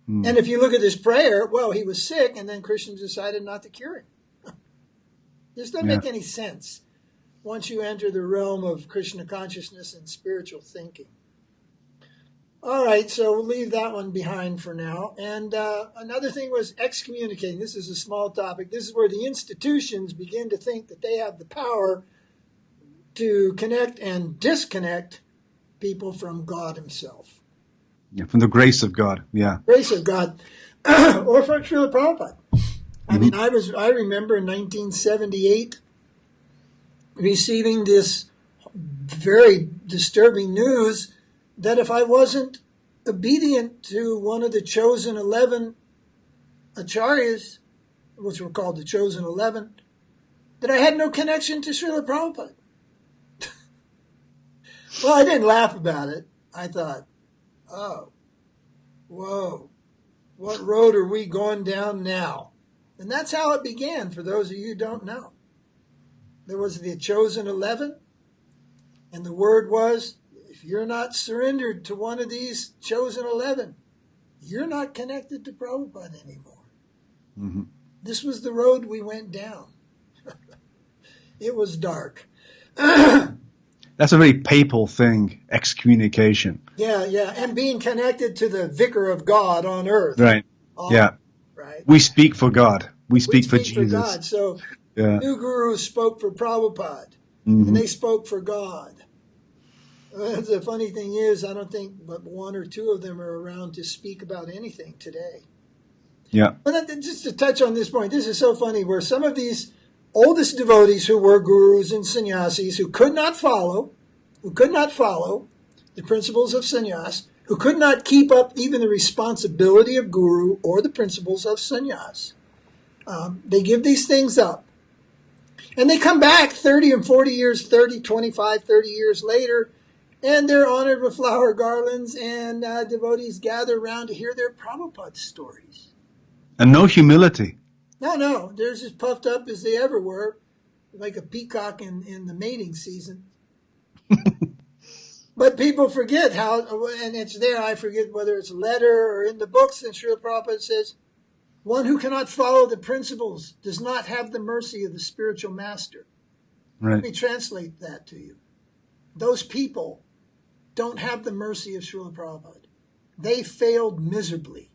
And if you look at this prayer, well, he was sick, and then Krishna decided not to cure him. This doesn't make any sense once you enter the realm of Krishna consciousness and spiritual thinking. All right, so we'll leave that one behind for now. And another thing was excommunicating. This is a small topic. This is where the institutions begin to think that they have the power to connect and disconnect people from God himself. Yeah, from the grace of God, yeah. Grace of God, or from Srila Prabhupada. I mean, I remember in 1978 receiving this very disturbing news that if I wasn't obedient to one of the chosen 11 acharyas, which were called the chosen 11, that I had no connection to Srila Prabhupada. Well, I didn't laugh about it. I thought, oh, whoa, what road are we going down now? And that's how it began, for those of you who don't know. There was the chosen 11, and the word was, if you're not surrendered to one of these chosen 11, you're not connected to Prabhupada anymore. Mm-hmm. This was the road we went down. It was dark. That's a very papal thing, excommunication. Yeah, and being connected to the vicar of God on earth. Right, yeah. Right. We speak for God. We speak for Jesus. For God. So new gurus spoke for Prabhupada, and they spoke for God. The funny thing is, I don't think but one or two of them are around to speak about anything today. Yeah. But just to touch on this point, this is so funny, where some of these oldest devotees who were gurus and sannyasis who could not follow the principles of sannyas, who could not keep up even the responsibility of guru or the principles of sannyas. They give these things up. And they come back 30 and 40 years, 25, 30 years later, and they're honored with flower garlands, and devotees gather around to hear their Prabhupada stories. And no humility. No, they're as puffed up as they ever were, like a peacock in the mating season. But people forget how, and it's there, I forget whether it's a letter or in the books, and Srila Prabhupada says, one who cannot follow the principles does not have the mercy of the spiritual master. Right. Let me translate that to you. Those people don't have the mercy of Srila Prabhupada. They failed miserably.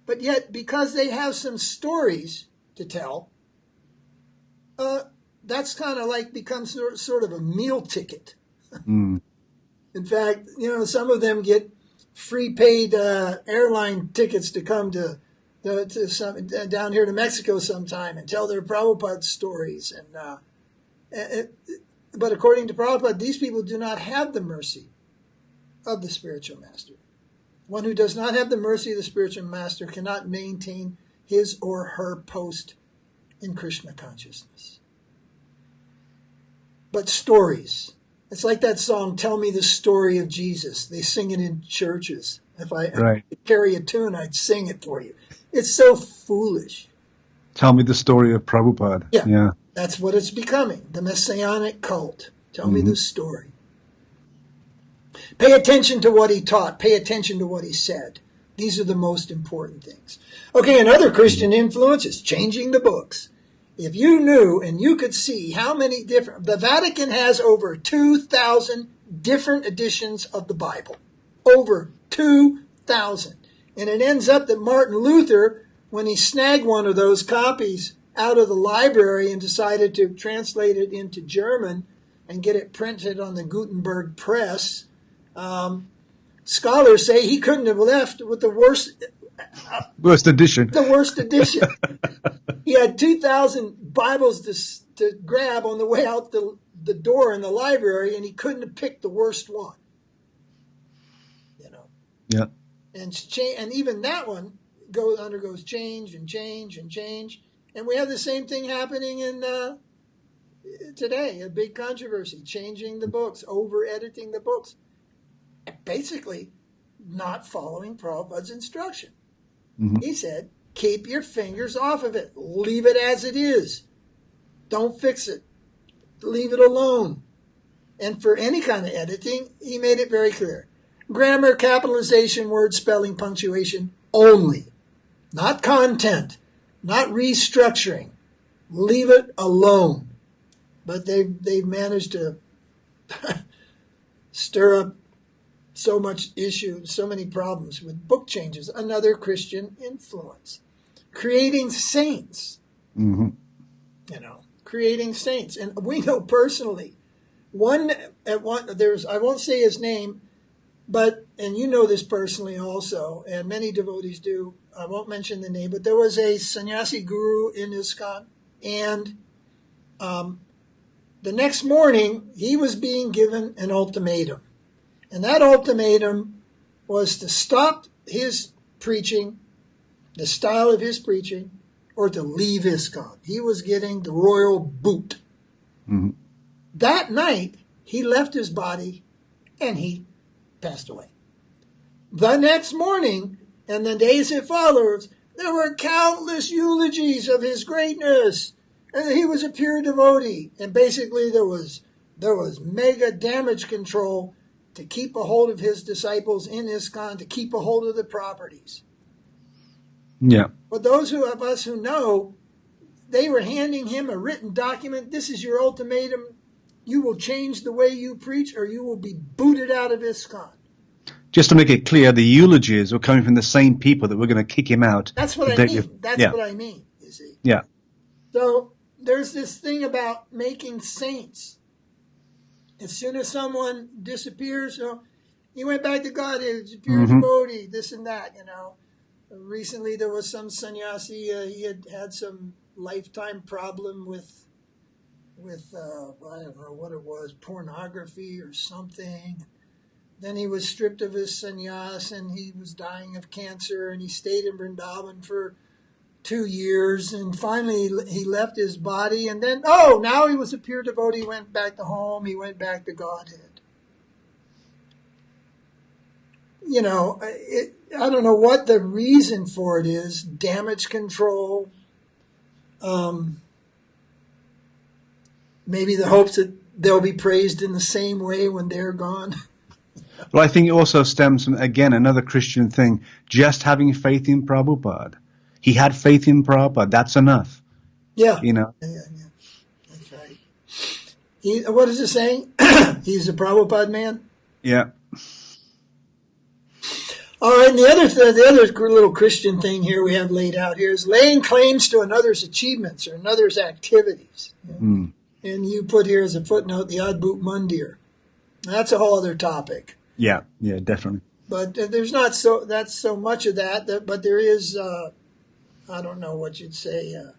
But yet, because they have some stories to tell, that's kind of like becomes sort of a meal ticket. In fact, some of them get free paid airline tickets to come to some down here to Mexico sometime and tell their Prabhupada stories. But according to Prabhupada, these people do not have the mercy of the spiritual master. One who does not have the mercy of the spiritual master cannot maintain his or her post in Krishna consciousness. But stories. It's like that song, Tell Me the Story of Jesus. They sing it in churches. If I could carry a tune, I'd sing it for you. It's so foolish. Tell me the story of Prabhupada. Yeah. That's what it's becoming, the messianic cult. Tell me the story. Pay attention to what he taught. Pay attention to what he said. These are the most important things. Okay, another Christian influence is changing the books. If you knew and you could see how many different... The Vatican has over 2,000 different editions of the Bible. Over 2,000. And it ends up that Martin Luther, when he snagged one of those copies out of the library and decided to translate it into German and get it printed on the Gutenberg press, scholars say he couldn't have left with the worst edition. The worst edition. He had 2,000 Bibles to grab on the way out the door in the library, and he couldn't have picked the worst one. Yeah. And even that one undergoes change and change and change. And we have the same thing happening in today, a big controversy, changing the books, over-editing the books. Basically, not following Prabhupada's instruction. He said, keep your fingers off of it. Leave it as it is. Don't fix it. Leave it alone. And for any kind of editing, he made it very clear. Grammar, capitalization, word spelling, punctuation only. Not content. Not restructuring. Leave it alone. But they've managed to stir up so much issue, so many problems with book changes. Another Christian influence. Creating saints. Creating saints. And we know personally, I won't say his name, and you know this personally also, and many devotees do. I won't mention the name, but there was a sannyasi guru in ISKCON, and the next morning he was being given an ultimatum. And that ultimatum was to stop his preaching, the style of his preaching, or to leave ISKCON. He was getting the royal boot. That night, he left his body and he passed away. The next morning, and the days that followed, there were countless eulogies of his greatness, and that he was a pure devotee. And basically there was mega damage control to keep a hold of his disciples in ISKCON, to keep a hold of the properties. Yeah. But those of us who know, they were handing him a written document. This is your ultimatum. You will change the way you preach, or you will be booted out of ISKCON. Just to make it clear, the eulogies were coming from the same people that were going to kick him out. That's what I mean. That's what I mean, you see. Yeah. So there's this thing about making saints. As soon as someone disappears, he went back to God, he's a pure devotee, this and that, Recently there was some sannyasi, he had some lifetime problem with I don't know what it was, pornography or something. Then he was stripped of his sannyas and he was dying of cancer, and he stayed in Vrindavan for 2 years, and finally he left his body, and then, now he was a pure devotee, he went back to home, he went back to Godhead. I don't know what the reason for it is. Damage control. Maybe the hopes that they'll be praised in the same way when they're gone. Well, I think it also stems from, again, another Christian thing, just having faith in Prabhupada. He had faith in Prabhupada. That's enough. Yeah. Yeah. That's right. What is it saying? He's a Prabhupada man? Yeah. All right, and the other little Christian thing here we have laid out here is laying claims to another's achievements or another's activities. And you put here as a footnote the Adbhut Mandir. That's a whole other topic. Yeah, definitely. But there's not that's so much of that, but there is, I don't know what you'd say. I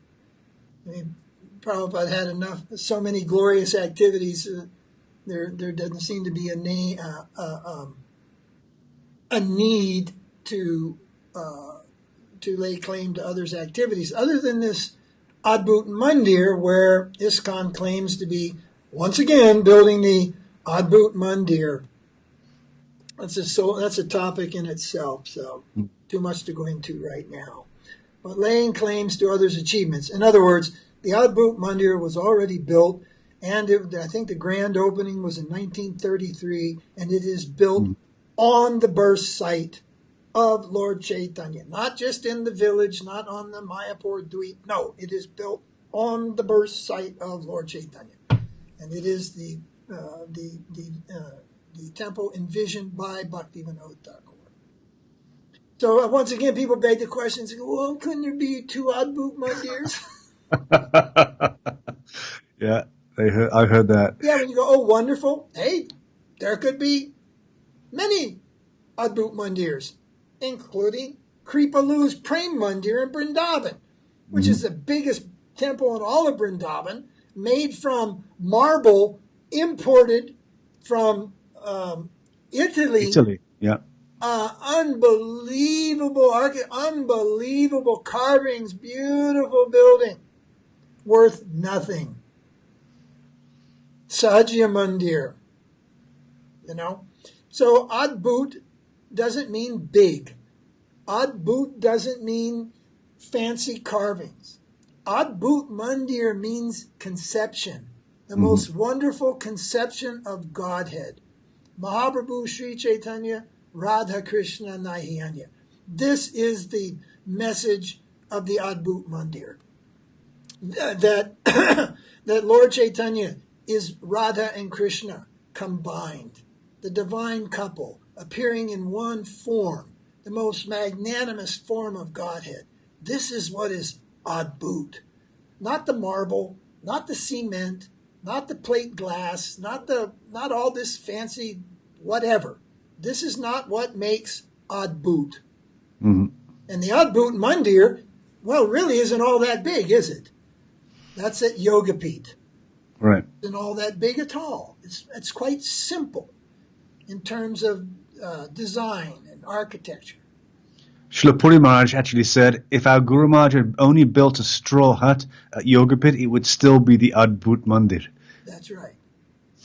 mean, Prabhupada had so many glorious activities. There doesn't seem to be a need to lay claim to others' activities, other than this Adbhut Mandir, where ISKCON claims to be once again building the Adbhut Mandir. That's a topic in itself, so too much to go into right now. But laying claims to others' achievements. In other words, the Adbhut Mandir was already built, and I think the grand opening was in 1933, and it is built on the birth site of Lord Chaitanya. Not just in the village, not on the Mayapur Dweep. No, it is built on the birth site of Lord Chaitanya. And it is the temple envisioned by Bhaktivinoda Thakura. So once again, people beg the question, say, well, couldn't there be two Adbhut Mandirs? Yeah, I heard that. Yeah, when you go, oh, wonderful. Hey, there could be many Adbhut Mandirs, including Kripalu's Prem Mandir in Vrindavan, which is the biggest temple in all of Vrindavan, made from marble imported from Italy. Yeah. Unbelievable carvings, beautiful building, worth nothing. Sajya Mandir, So Adbhut doesn't mean big. Adbhut doesn't mean fancy carvings. Adbhut Mandir means conception, the most wonderful conception of Godhead. Mahaprabhu Sri Chaitanya Radha Krishna Nahiyanya. This is the message of the Adbhut Mandir. That Lord Chaitanya is Radha and Krishna combined. The divine couple appearing in one form, the most magnanimous form of Godhead. This is what is Adbhut. Not the marble, not the cement, not the plate glass, not all this fancy whatever. This is not what makes Adbhut. And the Adbhut Mandir, well, really isn't all that big, is it? That's at Yogapith. Right. It isn't all that big at all. It's quite simple in terms of design and architecture. Srila Puri Maharaj actually said, if our Guru Maharaj had only built a straw hut at Yogapith, it would still be the Adbhut Mandir. That's right.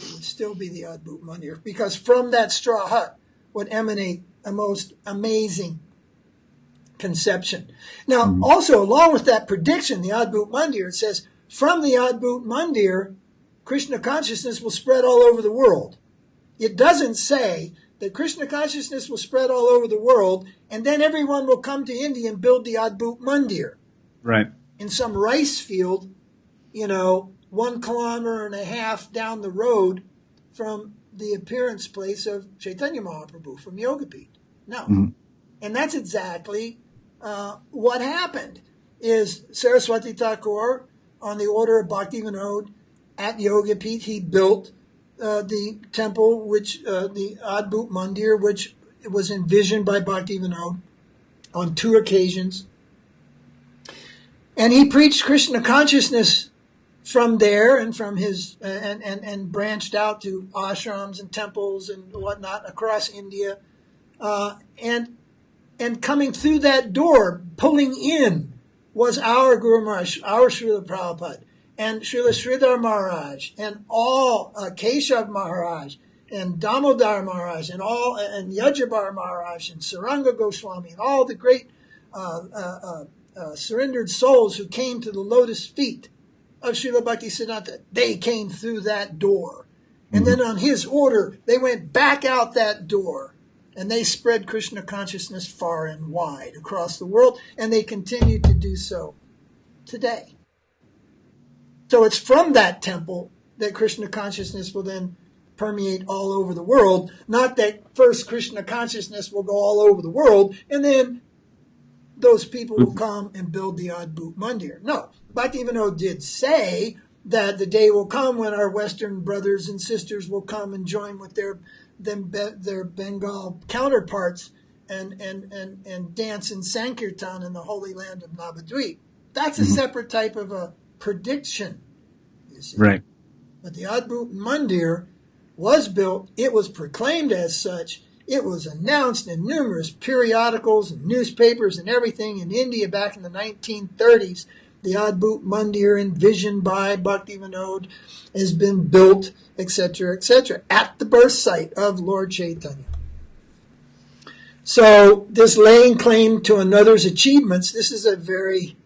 It would still be the Adbhut Mandir, because from that straw hut would emanate a most amazing conception. Now, also, along with that prediction, the Adbhut Mandir, it says, from the Adbhut Mandir, Krishna consciousness will spread all over the world. It doesn't say that Krishna consciousness will spread all over the world, and then everyone will come to India and build the Adbhut Mandir. Right. In some rice field, 1.5 kilometers down the road from the appearance place of Chaitanya Mahaprabhu from Yogapith. No. And that's exactly what happened, is Saraswati Thakur, on the order of Bhaktivinoda, at Yogapith, he built the temple, which the Adbhut Mandir, which was envisioned by Bhaktivinoda on 2 occasions. And he preached Krishna consciousness from there, and from his and branched out to ashrams and temples and whatnot across India, and coming through that door, pulling in, was our Guru Maharaj, our Srila Prabhupada, and Srila Sridhara Maharaj, and all Keshav Maharaj, and Damodar Maharaj, and Yajabar Maharaj, and Saranga Goswami, and all the great surrendered souls who came to the lotus feet of Srila Bhaktisiddhanta. They came through that door. And then on his order, they went back out that door. And they spread Krishna consciousness far and wide across the world. And they continue to do so today. So it's from that temple that Krishna consciousness will then permeate all over the world. Not that first Krishna consciousness will go all over the world, and then those people will come and build the Adbhut Mandir. No, Bhaktivinoda did say that the day will come when our Western brothers and sisters will come and join with their Bengal counterparts and dance in Sankirtan in the holy land of Navadvip. That's a separate type of a prediction, you see. Right. But the Adbhut Mandir was built, it was proclaimed as such, it was announced in numerous periodicals and newspapers and everything in India back in the 1930s. The Adbhut Mandir, envisioned by Bhaktivinoda, has been built, etc., at the birth site of Lord Chaitanya. So this laying claim to another's achievements, this is a very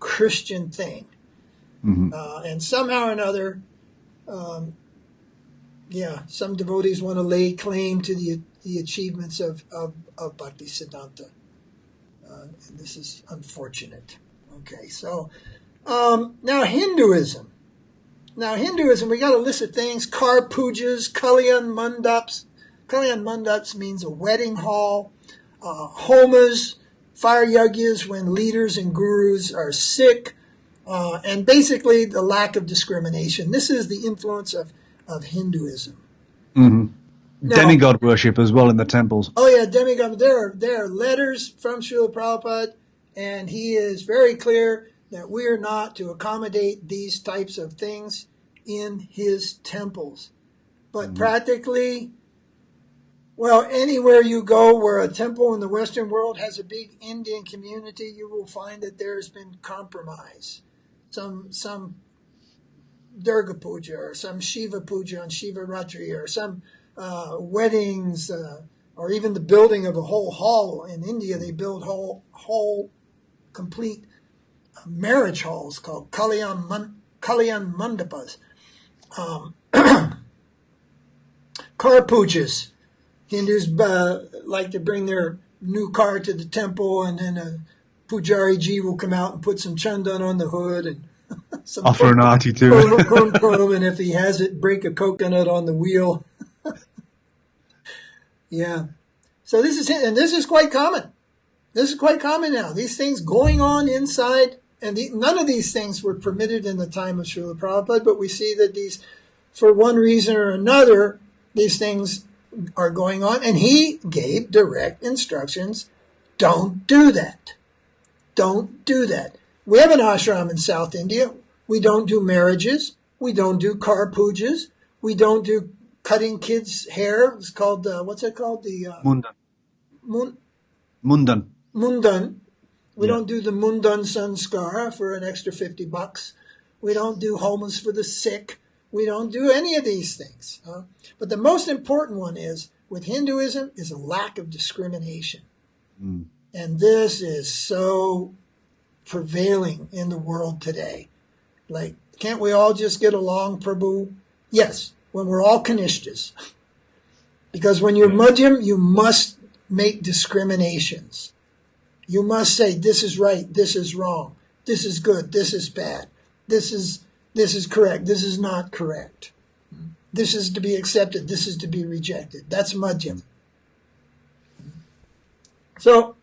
Christian thing. And somehow or another, some devotees want to lay claim to the achievements of Bhaktisiddhanta. And this is unfortunate. Okay, so now Hinduism. We got a list of things: Kar Pujas, Kalyan Mandaps. Kalyan Mandaps means a wedding hall. Homas, fire yajnas when leaders and gurus are sick. And basically the lack of discrimination. This is the influence of Hinduism. Now, Demigod worship as well in the temples. Oh yeah, demigod. There are letters from Srila Prabhupada, and he is very clear that we are not to accommodate these types of things in his temples. But practically, well, anywhere you go where a temple in the Western world has a big Indian community, you will find that there has been compromise. Some Durga Puja or some Shiva Puja on Shiva Ratri or some weddings or even the building of a whole hall. In India, they build whole complete marriage halls called Kalyan Mandapas. Car Pujas. Hindus like to bring their new car to the temple, and then a Pujari ji will come out and put some chandan on the hood and some offer an arti to it. And if he has it, break a coconut on the wheel. Yeah. So this is quite common. This is quite common now. These things going on inside, and none of these things were permitted in the time of Srila Prabhupada, but we see that these, for one reason or another, these things are going on, and he gave direct instructions: don't do that. Don't do that. We have an ashram in South India. We don't do marriages. We don't do car pujas. We don't do cutting kids' hair. It's called, what's it called? The Mundan. Mundan. We don't do the Mundan Sanskara for an extra $50. We don't do homas for the sick. We don't do any of these things. But the most important one is, with Hinduism, is a lack of discrimination. And this is so prevailing in the world today. Like, can't we all just get along, Prabhu? Yes, when we're all Kanishtas. Because when you're Madhyam, you must make discriminations. You must say, this is right, this is wrong, this is good, this is bad, this is correct, this is not correct. This is to be accepted, this is to be rejected. That's Madhyam. So,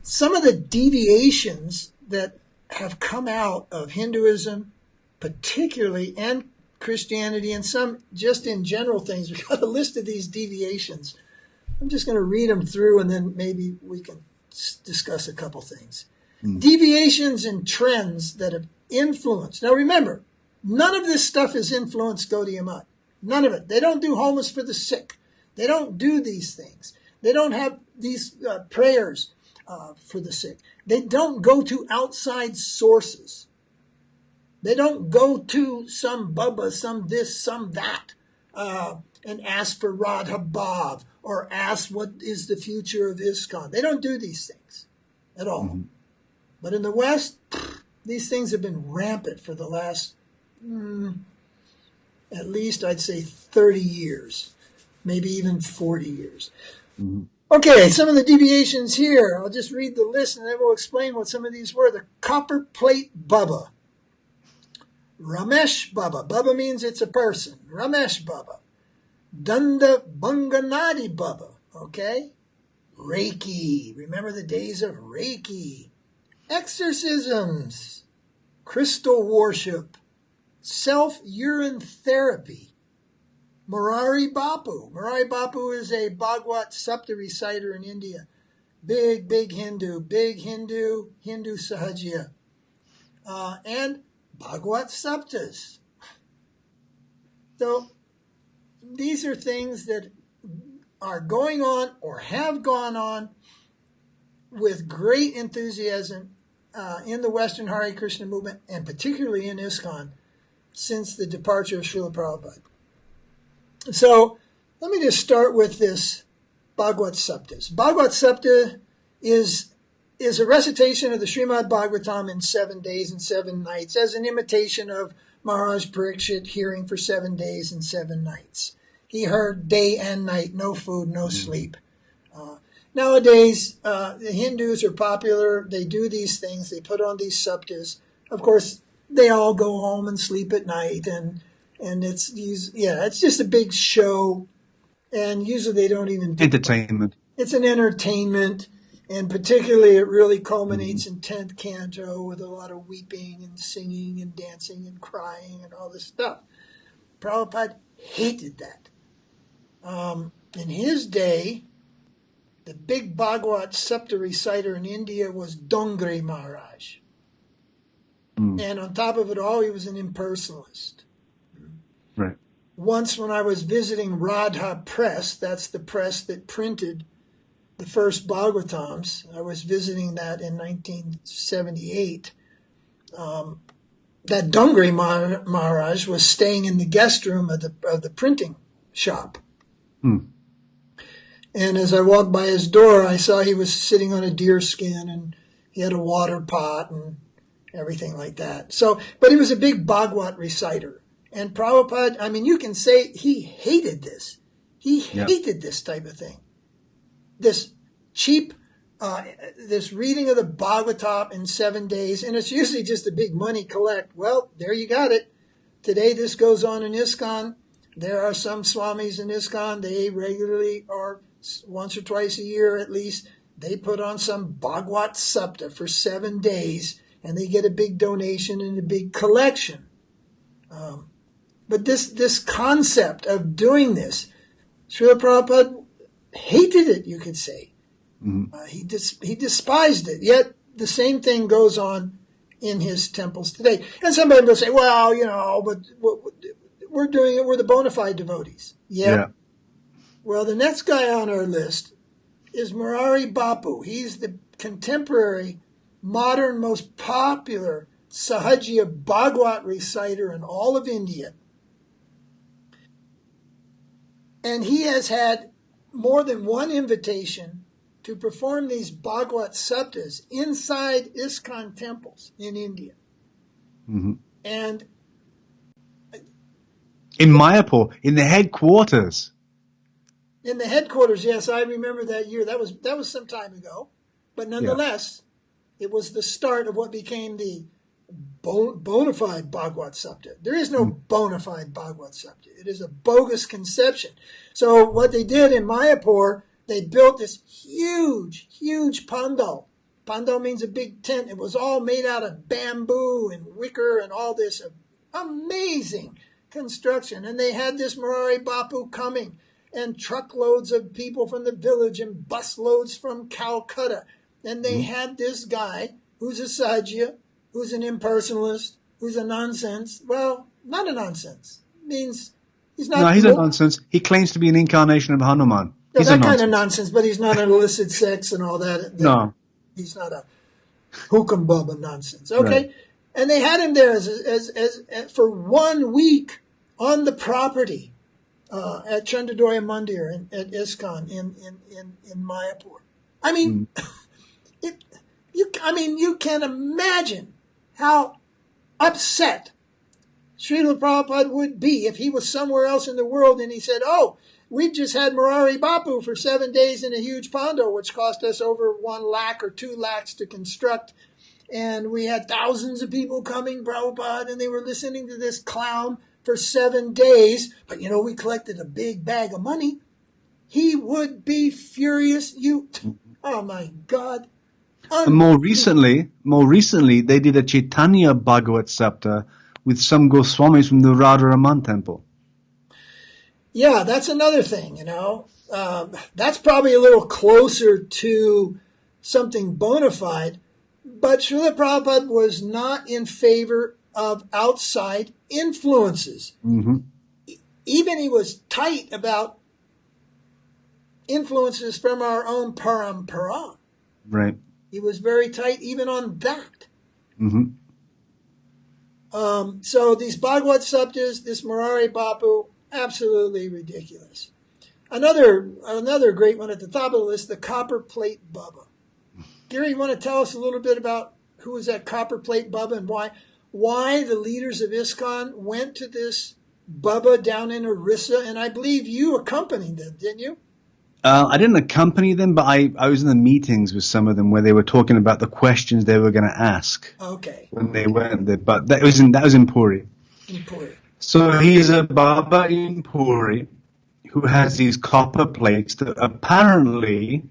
some of the deviations that have come out of Hinduism, particularly, and Christianity, and some just in general things, we've got a list of these deviations. I'm just going to read them through, and then maybe we can discuss a couple things. Deviations and trends that have influenced. Now remember, none of this stuff has influenced Gaudiya Math. None of it. They don't do homas for the sick. They don't do these things. They don't have these prayers for the sick. They don't go to outside sources. They don't go to some Bubba, some this, some that, and ask for Radha Bhav or ask what is the future of ISKCON. They don't do these things at all. But in the West, these things have been rampant for the last, at least I'd say 30 years, maybe even 40 years. Okay, some of the deviations here. I'll just read the list and then we'll explain what some of these were. The copper plate Bubba. Ramesh Baba. Baba means it's a person. Ramesh Baba. Danda Banganadi Baba. Okay? Reiki. Remember the days of Reiki. Exorcisms. Crystal worship. self-urine therapy. Murari Babu. Murari Babu is a Bhagavad Sapta reciter in India. Big Hindu, Hindu Sahajya. And Bhagavad Saptas. So these are things that are going on or have gone on with great enthusiasm in the Western Hare Krishna movement, and particularly in ISKCON, since the departure of Srila Prabhupada. So let me just start with this Bhagavad Saptas. Bhagavad Sapta is a recitation of the Srimad Bhagavatam in 7 days and 7 nights as an imitation of Maharaj Parikshit hearing for 7 days and 7 nights. He heard day and night, no food, no sleep. Nowadays, the Hindus are popular. They do these things. They put on these saptas. Of course, they all go home and sleep at night, and it's just a big show. And usually they don't even do entertainment. It's an entertainment, and particularly it really culminates in 10th canto with a lot of weeping and singing and dancing and crying and all this stuff. Prabhupada hated that. In his day, the big Bhagavad Sapta reciter in India was Dongri Maharaj. And on top of it all, he was an impersonalist. Right. Once when I was visiting Radha Press, that's the press that printed the first Bhagavatams, I was visiting that in 1978, that Dongri Maharaj was staying in the guest room of the printing shop. And as I walked by his door, I saw he was sitting on a deer skin, and he had a water pot and everything like that. So, but he was a big Bhagavad reciter. And Prabhupada, I mean, you can say he hated this. He hated this type of thing. This cheap, this reading of the Bhagavatam in 7 days, and it's usually just a big money collect. Well, there you got it. Today this goes on in ISKCON. There are some Swamis in ISKCON. They regularly, or once or twice a year at least, they put on some Bhagavad Sapta for 7 days, and they get a big donation and a big collection. But this concept of doing this, Srila Prabhupada hated it, you could say. He despised it. Yet the same thing goes on in his temples today. And somebody will say, well, but we're doing it, we're the bona fide devotees. Yeah. Well, the next guy on our list is Murari Babu. He's the contemporary, modern, most popular Sahajya Bhagavad reciter in all of India. And he has had more than one invitation to perform these Bhagavad Saptas inside ISKCON temples in India. And in Mayapur, in the headquarters. In the headquarters, yes, I remember that year. That was some time ago. But nonetheless, it was the start of what became the bona fide Bhagavad Sapta. There is no bona fide Bhagavad Sapta. It is a bogus conception. So what they did in Mayapur, they built this huge pandal. Pandal means a big tent. It was all made out of bamboo and wicker and all this amazing construction. And they had this Murari Bapu coming, and truckloads of people from the village and busloads from Calcutta. And they had this guy who's a Sajya, who's an impersonalist, who's a nonsense. Well, not a nonsense. Means he's not. No, he's a nonsense. He claims to be an incarnation of Hanuman. No, that kind of nonsense, but he's not an illicit sex and all that. No. He's not a hook'em bubba nonsense. Okay? Right. And they had him there as for 1 week on the property at Chandadoya Mandir at ISKCON in Mayapur. I mean, you can imagine how upset Srila Prabhupada would be if he was somewhere else in the world and he said, oh, we've just had Murari Bapu for 7 days in a huge pandal, which cost us over 1 lakh or 2 lakhs to construct. And we had thousands of people coming, Prabhupada, and they were listening to this clown for 7 days. But, we collected a big bag of money. He would be furious. Oh, my God. And more recently, they did a Chaitanya Bhagavad Sapta with some Goswamis from the Radharaman temple. Yeah, that's another thing, That's probably a little closer to something bona fide, but Srila Prabhupada was not in favor of outside influences. Mm-hmm. Even he was tight about influences from our own parampara. Right. He was very tight even on that. Mm-hmm. So these Bhagavad Sabdas, this Murari Babu, absolutely ridiculous. Another great one at the top of the list, the Copper Plate Bubba. Gary, you want to tell us a little bit about who was that Copper Plate Bubba and why the leaders of ISKCON went to this Bubba down in Orissa? And I believe you accompanied them, didn't you? I didn't accompany them, but I was in the meetings with some of them where they were talking about the questions they were going to ask. Okay. When they went there, but that was in Puri. In Puri. So he's a Baba in Puri who has these copper plates that apparently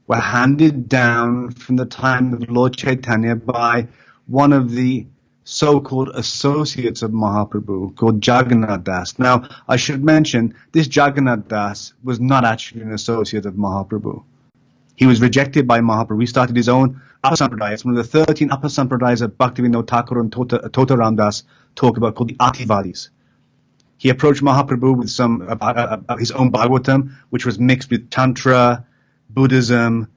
were handed down from the time of Lord Chaitanya by one of the so-called associates of Mahaprabhu called Jagannath Das. Now, I should mention, this Jagannath Das was not actually an associate of Mahaprabhu. He was rejected by Mahaprabhu. He started his own Upper Sampradaya. It's one of the 13 Upper Sampradayas that Bhaktivinoda Thakura and Tota Ramdas talk about, called the Ativadis. He approached Mahaprabhu with some his own Bhagavatam, which was mixed with Tantra, Buddhism,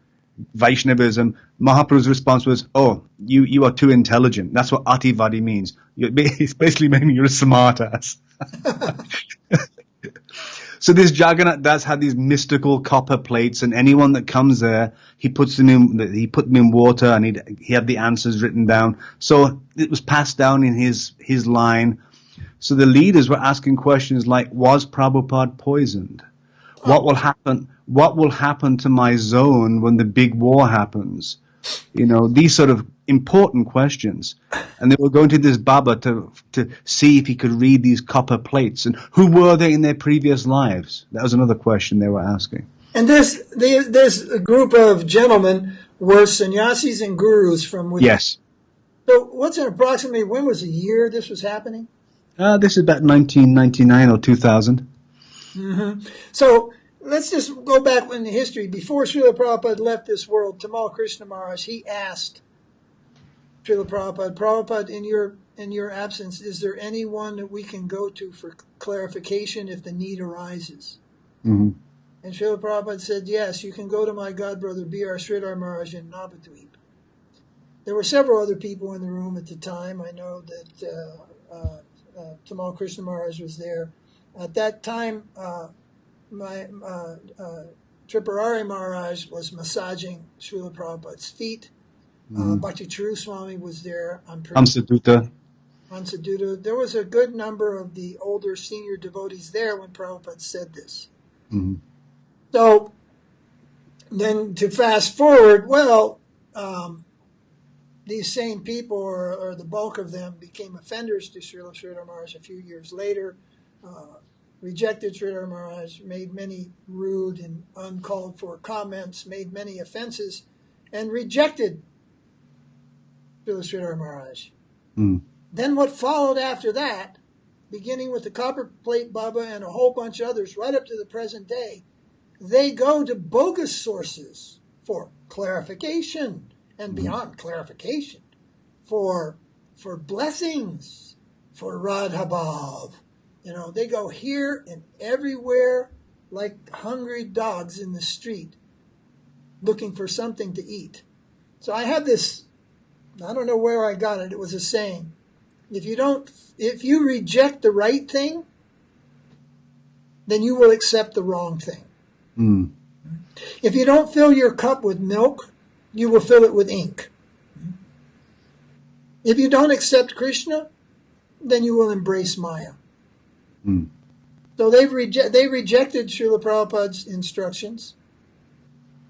Vaishnavism. Mahaprabhu's response was, "Oh, you are too intelligent." That's what Ativadi means. It's basically meaning you're a smart ass. So this Jagannath Das had these mystical copper plates, and anyone that comes there, he put them in water, and he had the answers written down. So it was passed down in his line. So the leaders were asking questions like, was Prabhupada poisoned? What will happen? What will happen to my zone when the big war happens? These sort of important questions. And they were going to this Baba to see if he could read these copper plates. And who were they in their previous lives? That was another question they were asking. And this group of gentlemen were sannyasis and gurus from within. Yes. So approximately, when was the year this was happening? This is about 1999 or 2000. Mm-hmm. So let's just go back in the history. Before Srila Prabhupada left this world, Tamal Krishna Maharaj, he asked Srila Prabhupada, in your absence, is there anyone that we can go to for clarification if the need arises? Mm-hmm. And Srila Prabhupada said, yes, you can go to my godbrother B.R. Sridhara Maharaj in Navadvip. There were several other people in the room at the time. I know that Tamal Krishna Maharaj was there. At that time, my Tripurari Maharaj was massaging Srila Prabhupada's feet. Bhakti Swami was there. Amsaduta. There was a good number of the older senior devotees there when Prabhupada said this. Mm-hmm. So then to fast forward, these same people, or the bulk of them, became offenders to Srila Sridhar Maharaj a few years later, rejected Sridhar Maharaj, made many rude and uncalled for comments, made many offenses, and rejected Srila Sridhar Maharaj. Mm. Then what followed after that, beginning with the Copper Plate Baba and a whole bunch of others, right up to the present day, they go to bogus sources for clarification and beyond clarification, for blessings, for Radhabhav. They go here and everywhere like hungry dogs in the street looking for something to eat. So I have this, I don't know where I got it. It was a saying. If you reject the right thing, then you will accept the wrong thing. Mm. If you don't fill your cup with milk, you will fill it with ink. If you don't accept Krishna, then you will embrace Maya. Mm. So they rejected Srila Prabhupada's instructions.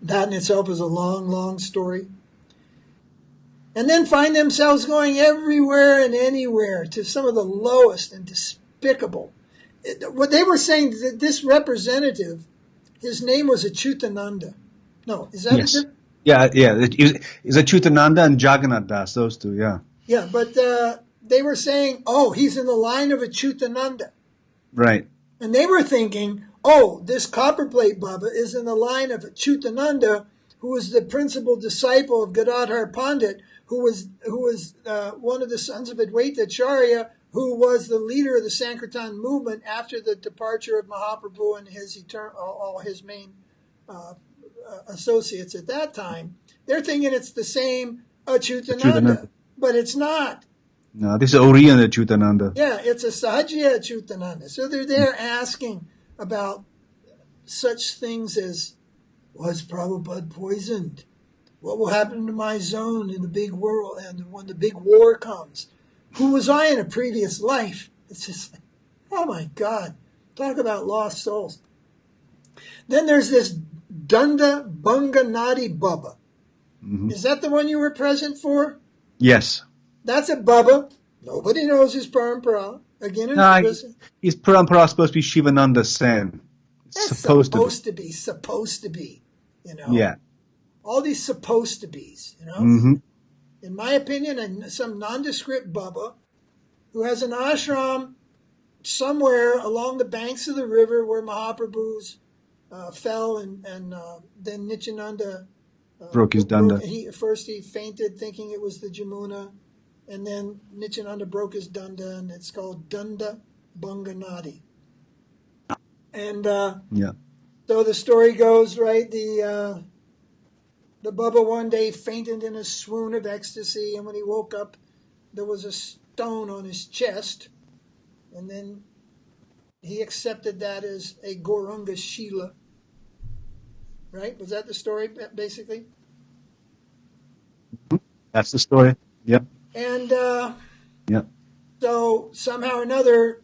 That in itself is a long, long story. And then find themselves going everywhere and anywhere to some of the lowest and despicable. What they were saying, that this representative, his name was Achyutananda. No, is that yes. it? Yeah. It's Achyutananda and Jagannath Das, those two, yeah. Yeah, but they were saying, oh, he's in the line of Achyutananda. Right. And they were thinking, oh, this copperplate Bubba is in the line of Achyutananda, who was the principal disciple of Gadadhar Pandit, who was one of the sons of Advaita Acharya, who was the leader of the Sankirtan movement after the departure of Mahaprabhu and all his main associates at that time. They're thinking it's the same Achyutananda, but it's not. No, this is Urine Achyutananda. Yeah, it's a Sahajya Achyutananda. So they're there asking about such things as, was Prabhupada poisoned? What will happen to my zone in the big world and when the big war comes? Who was I in a previous life? It's just like, oh my God, talk about lost souls. Then there's this Danda Bunganadi Bubba. Mm-hmm. Is that the one you were present for? Yes. That's a Bubba. Nobody knows his parampara. Again, his parampara is supposed to be Shivananda Sen. That's supposed to be, you know. Yeah. All these supposed to be's, you know. Mm-hmm. In my opinion, some nondescript Bubba who has an ashram somewhere along the banks of the river where Mahaprabhu's fell and then Nityananda broke his danda. First he fainted thinking it was the Jamuna, and then Nityananda broke his danda, and it's called Danda Bunganadi. And so the story goes, right, the Bubba one day fainted in a swoon of ecstasy, and when he woke up, there was a stone on his chest, and then he accepted that as a Gauranga Shila. Right? Was that the story, basically? That's the story. Yep. And so somehow or another,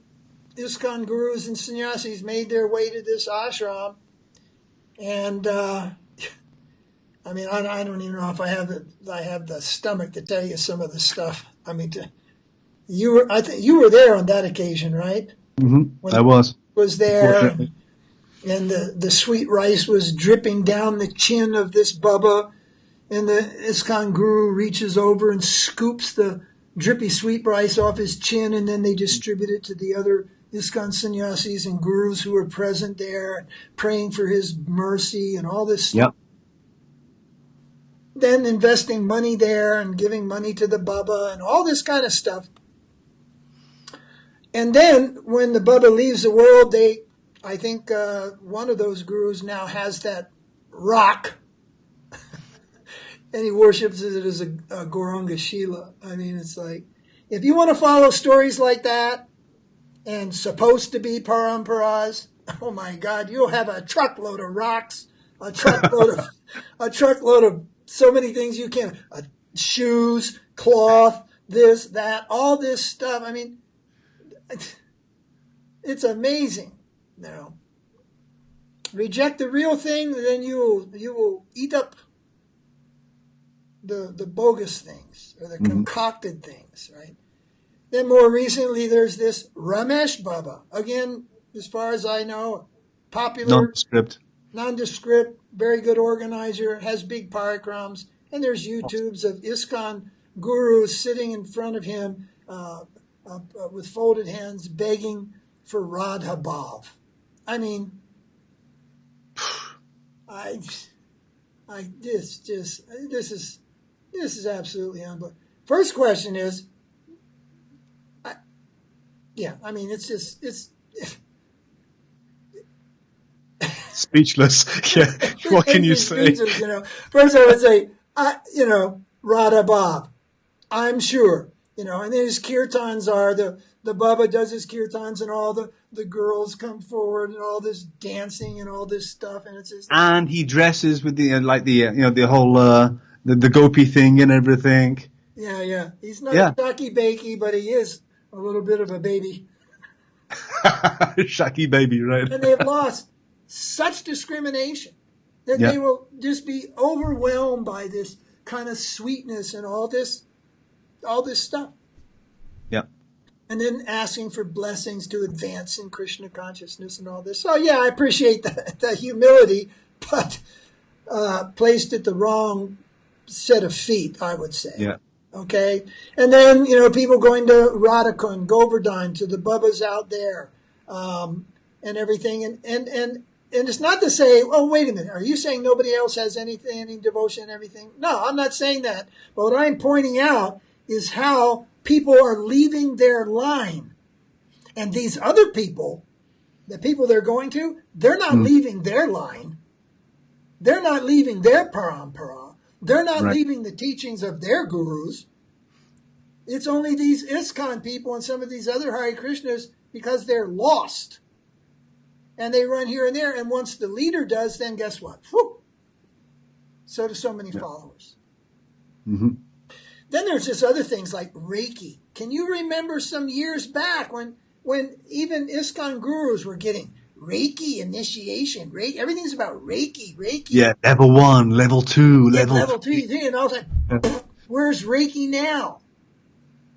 ISKCON gurus and sannyasis made their way to this ashram, and I mean, I don't even know if I have the stomach to tell you some of the stuff. I mean, I think you were there on that occasion, right? Mm-hmm. I was there. And the sweet rice was dripping down the chin of this Bubba, and the ISKCON guru reaches over and scoops the drippy sweet rice off his chin, and then they distribute it to the other ISKCON sannyasis and gurus who were present there, praying for his mercy and all this stuff. Yep. Then investing money there and giving money to the Bubba and all this kind of stuff. And then when the Bubba leaves the world, I think one of those gurus now has that rock, and he worships it as a Gauranga Shila. I mean, it's like, if you want to follow stories like that and supposed to be paramparas, oh my God, you'll have a truckload of rocks, a truckload of so many things you can, shoes, cloth, this, that, all this stuff. I mean, it's amazing. No. Reject the real thing, then you will eat up the bogus things or the concocted things, right? Then more recently, there's this Ramesh Baba. Again, as far as I know, popular, nondescript, very good organizer, has big parikrams, and there's YouTubes of ISKCON gurus sitting in front of him with folded hands, begging for Radha Bhav. I mean, this is absolutely unbelievable. First question is, it's speechless. Yeah, what can you say? First I would say, Radha Bhav, I'm sure, and then his kirtans are the Bubba does his kirtans and all the girls come forward and all this dancing and all this stuff, and it's just, and he dresses with the the whole the gopi thing and everything. Yeah. He's not Shaki Bakey, but he is a little bit of a baby. Shaki baby, right? And they've lost such discrimination that they will just be overwhelmed by this kind of sweetness and all this stuff. Yeah. And then asking for blessings to advance in Krishna consciousness and all this. So I appreciate the humility, but placed at the wrong set of feet, I would say. Yeah. Okay, and then people going to Radhika and Govardhan, to the Bubbas out there, and everything, and it's not to say, oh, wait a minute, are you saying nobody else has any devotion and everything? No, I'm not saying that. But what I'm pointing out is how people are leaving their line, and these other people, the people they're going to, they're not leaving their line. They're not leaving their parampara. They're not leaving the teachings of their gurus. It's only these ISKCON people and some of these other Hare Krishnas, because they're lost. And they run here and there. And once the leader does, then guess what? Whoop! So do so many followers. Mm-hmm. Then there's just other things like Reiki. Can you remember some years back when even ISKCON gurus were getting Reiki initiation? Everything's about Reiki. Yeah, level 1, level 2, level 3, and all that. Where's Reiki now?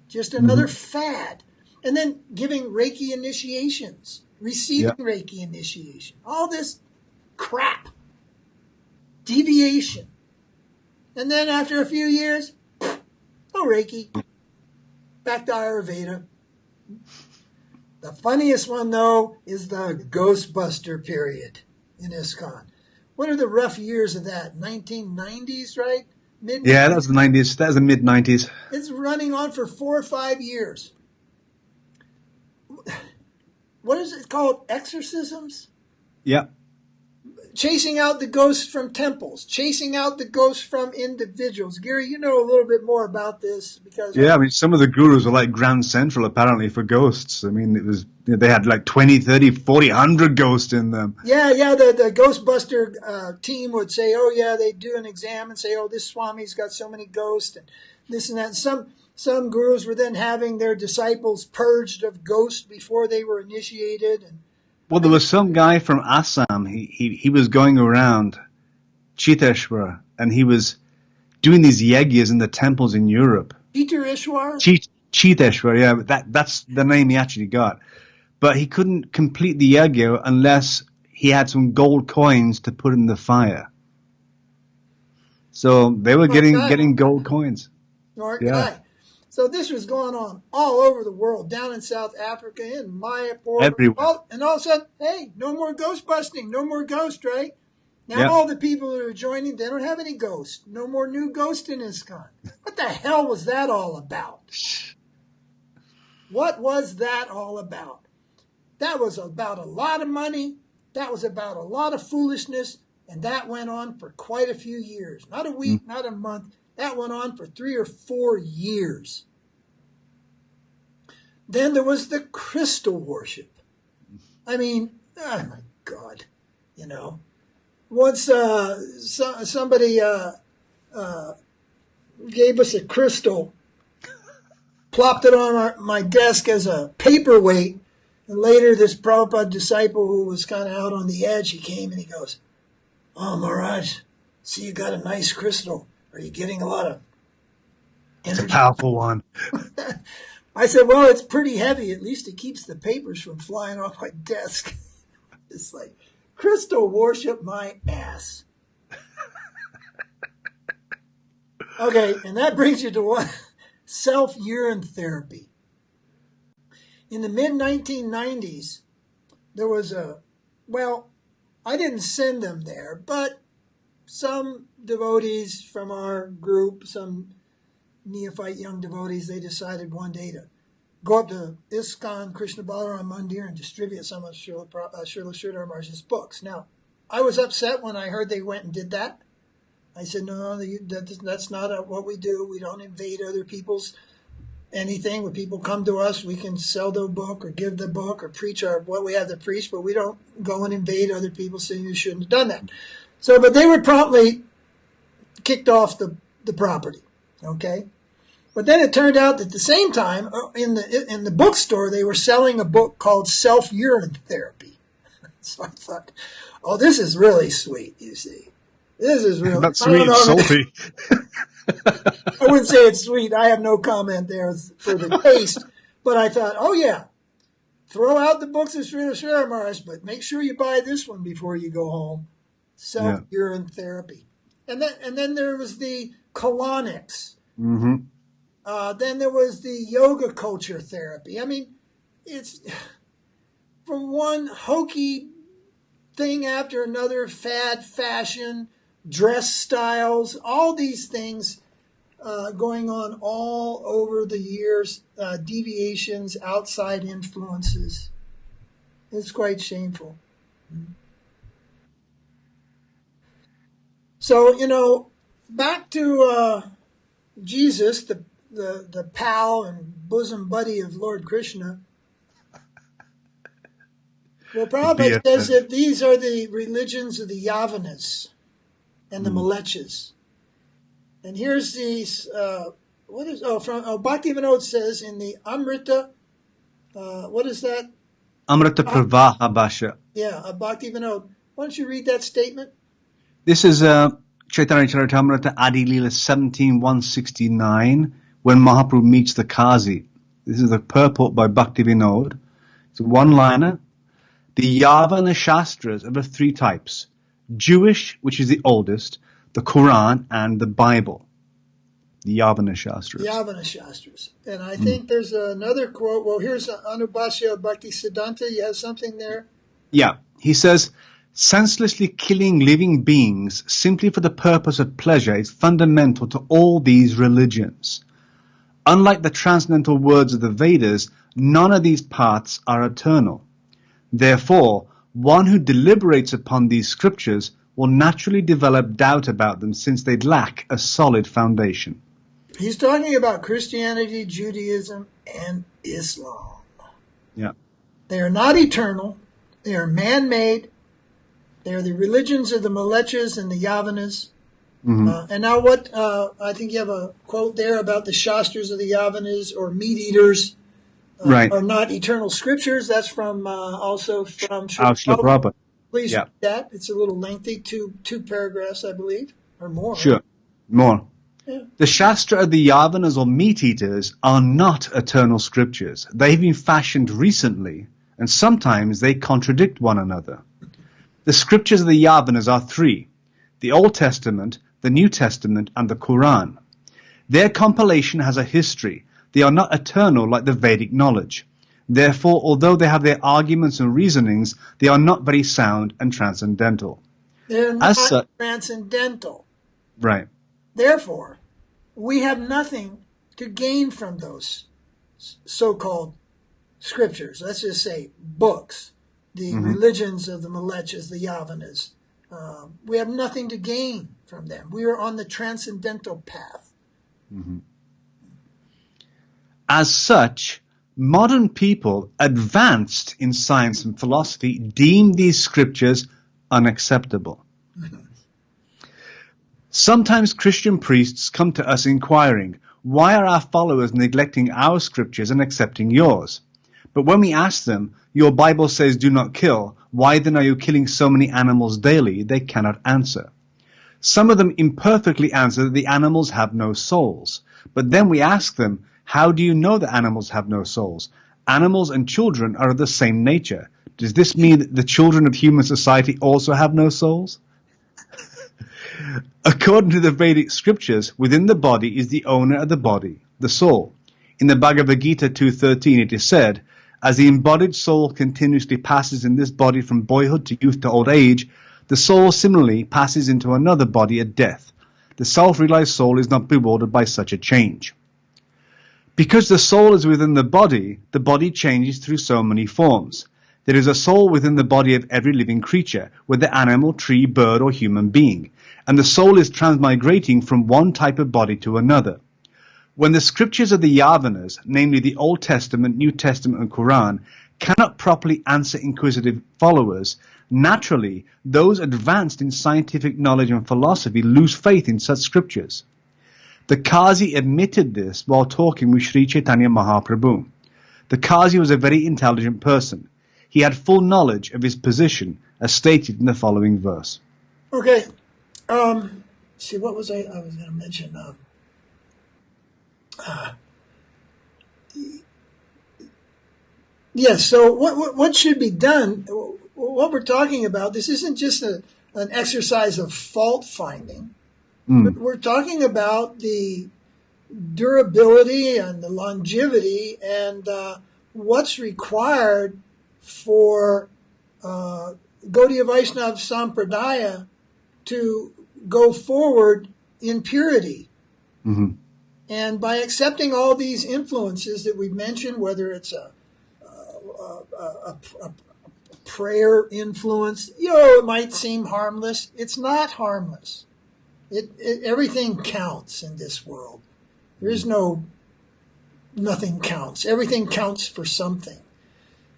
Just another fad. And then giving Reiki initiations, receiving Reiki initiation, all this crap, deviation. And then after a few years, oh, Reiki, back to Ayurveda. The funniest one, though, is the Ghostbuster period in ISKCON. What are the rough years of that? 1990s, right? Yeah, that was the 90s. That was the mid-90s. It's running on for 4 or 5 years. What is it called? Exorcisms? Yeah. Chasing out the ghosts from temples, chasing out the ghosts from individuals. Gary, you know a little bit more about this because I mean, some of the gurus are like Grand Central apparently for ghosts. I mean, it was they had like 20, 30, 40, 100 ghosts in them. Yeah. The Ghostbuster team would say, oh yeah, they'd do an exam and say, oh, this Swami's got so many ghosts and this and that. Some gurus were then having their disciples purged of ghosts before they were initiated. Well, there was some guy from Assam. He was going around Chiteshwar, and he was doing these yajnas in the temples in Europe. Chiteshwar? Chiteshwar, yeah, that's the name he actually got. But he couldn't complete the yajna unless he had some gold coins to put in the fire. So they were getting gold coins. Smart guy. So this was going on all over the world, down in South Africa, in Mayapur. Everywhere. And all of a sudden, hey, no more ghost busting, no more ghost, right? Now all the people that are joining, they don't have any ghosts. No more new ghost in ISKCON. What the hell was that all about? What was that all about? That was about a lot of money. That was about a lot of foolishness. And that went on for quite a few years. Not a week, not a month. That went on for 3 or 4 years. Then there was the crystal worship. I mean, oh my God, Once somebody gave us a crystal, plopped it on my desk as a paperweight, and later this Prabhupada disciple who was kind of out on the edge, he came and he goes, oh, Maharaj, see, you got a nice crystal. Are you getting a lot of energy? It's a powerful one. I said, well, it's pretty heavy. At least it keeps the papers from flying off my desk. It's like, crystal worship my ass. Okay, and that brings you to what? Self-urine therapy. In the mid-1990s, there was I didn't send them there, but some devotees from our group, some neophyte young devotees, they decided one day to go up to ISKCON Krishna Balaram Mandir and distribute some of Srila Sridhara Maharaj's books. Now, I was upset when I heard they went and did that. I said, no, that's not what we do. We don't invade other people's anything. When people come to us, we can sell their book or give the book or preach what we have to preach, but we don't go and invade other people saying you shouldn't have done that. So, but they were promptly kicked off the property, okay? But then it turned out that at the same time, in the bookstore, they were selling a book called Self-Urine Therapy. So I thought, oh, this is really sweet, you see. This is really... Not sweet, salty. I wouldn't say it's sweet. I have no comment there for the taste. But I thought, oh, yeah, throw out the books of Srila Maharaj, but make sure you buy this one before you go home. Self-urine therapy. And then there was the colonics. Mm-hmm. Then there was the yoga culture therapy. I mean, it's from one hokey thing after another, fad, fashion, dress styles, all these things going on all over the years, deviations, outside influences. It's quite shameful. So, back to Jesus, the pal and bosom buddy of Lord Krishna. Well, Prabhupada says that these are the religions of the Yavanas and the Malechas. And here's these, Bhaktivinoda says in the Amrita, what is that? Amrita Pravaha Bhasha. Yeah, Bhaktivinoda. Why don't you read that statement? This is Chaitanya Charitamrita Adi Leela 17:169, when Mahaprabhu meets the Qazi. This is the purport by Bhaktivinoda. It's a one-liner. The Yavana Shastras are of three types: Jewish, which is the oldest, the Quran, and the Bible. The Yavana Shastras. Yavana Shastras. And I think there's another quote. Well, here's Anubhashya Bhaktisiddhanta. You have something there? Yeah. He says, senselessly killing living beings simply for the purpose of pleasure is fundamental to all these religions. Unlike the transcendental words of the Vedas, none of these paths are eternal. Therefore, one who deliberates upon these scriptures will naturally develop doubt about them, since they lack a solid foundation. He's talking about Christianity, Judaism, and Islam. Yeah. They are not eternal. They are man-made. They are the religions of the Malechas and the Yavanas. And now I think you have a quote there about the Shastras of the Yavanas, or meat-eaters, are not eternal scriptures. That's also from Srila Prabhupada. Please read that. It's a little lengthy, two paragraphs, I believe, or more. Sure, more. Yeah. The Shastra of the Yavanas, or meat-eaters, are not eternal scriptures. They've been fashioned recently, and sometimes they contradict one another. The scriptures of the Yavanas are three: the Old Testament, the New Testament, and the Quran. Their compilation has a history. They are not eternal like the Vedic knowledge. Therefore, although they have their arguments and reasonings, they are not very sound and transcendental. They're not transcendental. Right. Therefore, we have nothing to gain from those so-called scriptures. Let's just say books, the religions of the Malechas, the Yavanas. We have nothing to gain from them. We are on the transcendental path. As such, modern people advanced in science and philosophy deem these scriptures unacceptable. Sometimes Christian priests come to us inquiring, why are our followers neglecting our scriptures and accepting yours? But when we ask them, your Bible says do not kill, why then are you killing so many animals daily? They cannot answer. Some of them imperfectly answer that the animals have no souls. But then we ask them, how do you know that animals have no souls? Animals and children are of the same nature. Does this mean that the children of human society also have no souls? According to the Vedic scriptures, within the body is the owner of the body, the soul. In the Bhagavad Gita 2.13 it is said, as the embodied soul continuously passes in this body from boyhood to youth to old age, the soul similarly passes into another body at death. The self-realized soul is not bewildered by such a change. Because the soul is within the body changes through so many forms. There is a soul within the body of every living creature, whether animal, tree, bird, or human being, and the soul is transmigrating from one type of body to another. When the scriptures of the Yavanas, namely the Old Testament, New Testament, and Quran, cannot properly answer inquisitive followers, naturally, those advanced in scientific knowledge and philosophy lose faith in such scriptures. The Qazi admitted this while talking with Sri Chaitanya Mahaprabhu. The Qazi was a very intelligent person. He had full knowledge of his position, as stated in the following verse. Okay. See, what was I was going to mention? Yes, so what should be done? What we're talking about, this isn't just an exercise of fault finding. We're talking about the durability and the longevity and what's required for Gaudiya Vaiṣṇava Sampradaya to go forward in purity. Mm-hmm. And by accepting all these influences that we've mentioned, whether it's a prayer influence, it might seem harmless. It's not harmless. Everything counts in this world. There is nothing counts. Everything counts for something.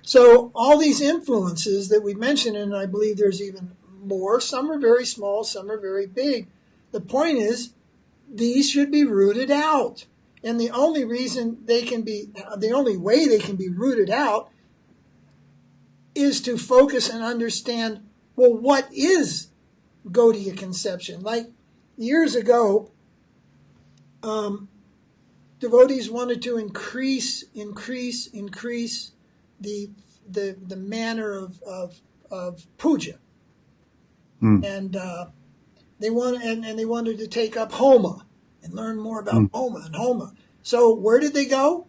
So all these influences that we mentioned, and I believe there's even more, some are very small, some are very big. The point is, these should be rooted out. And the only way they can be rooted out is to focus and understand, well, what is Gaudiya conception? Like years ago, devotees wanted to increase the manner of puja. And they wanted to take up Homa and learn more about Homa. So where did they go?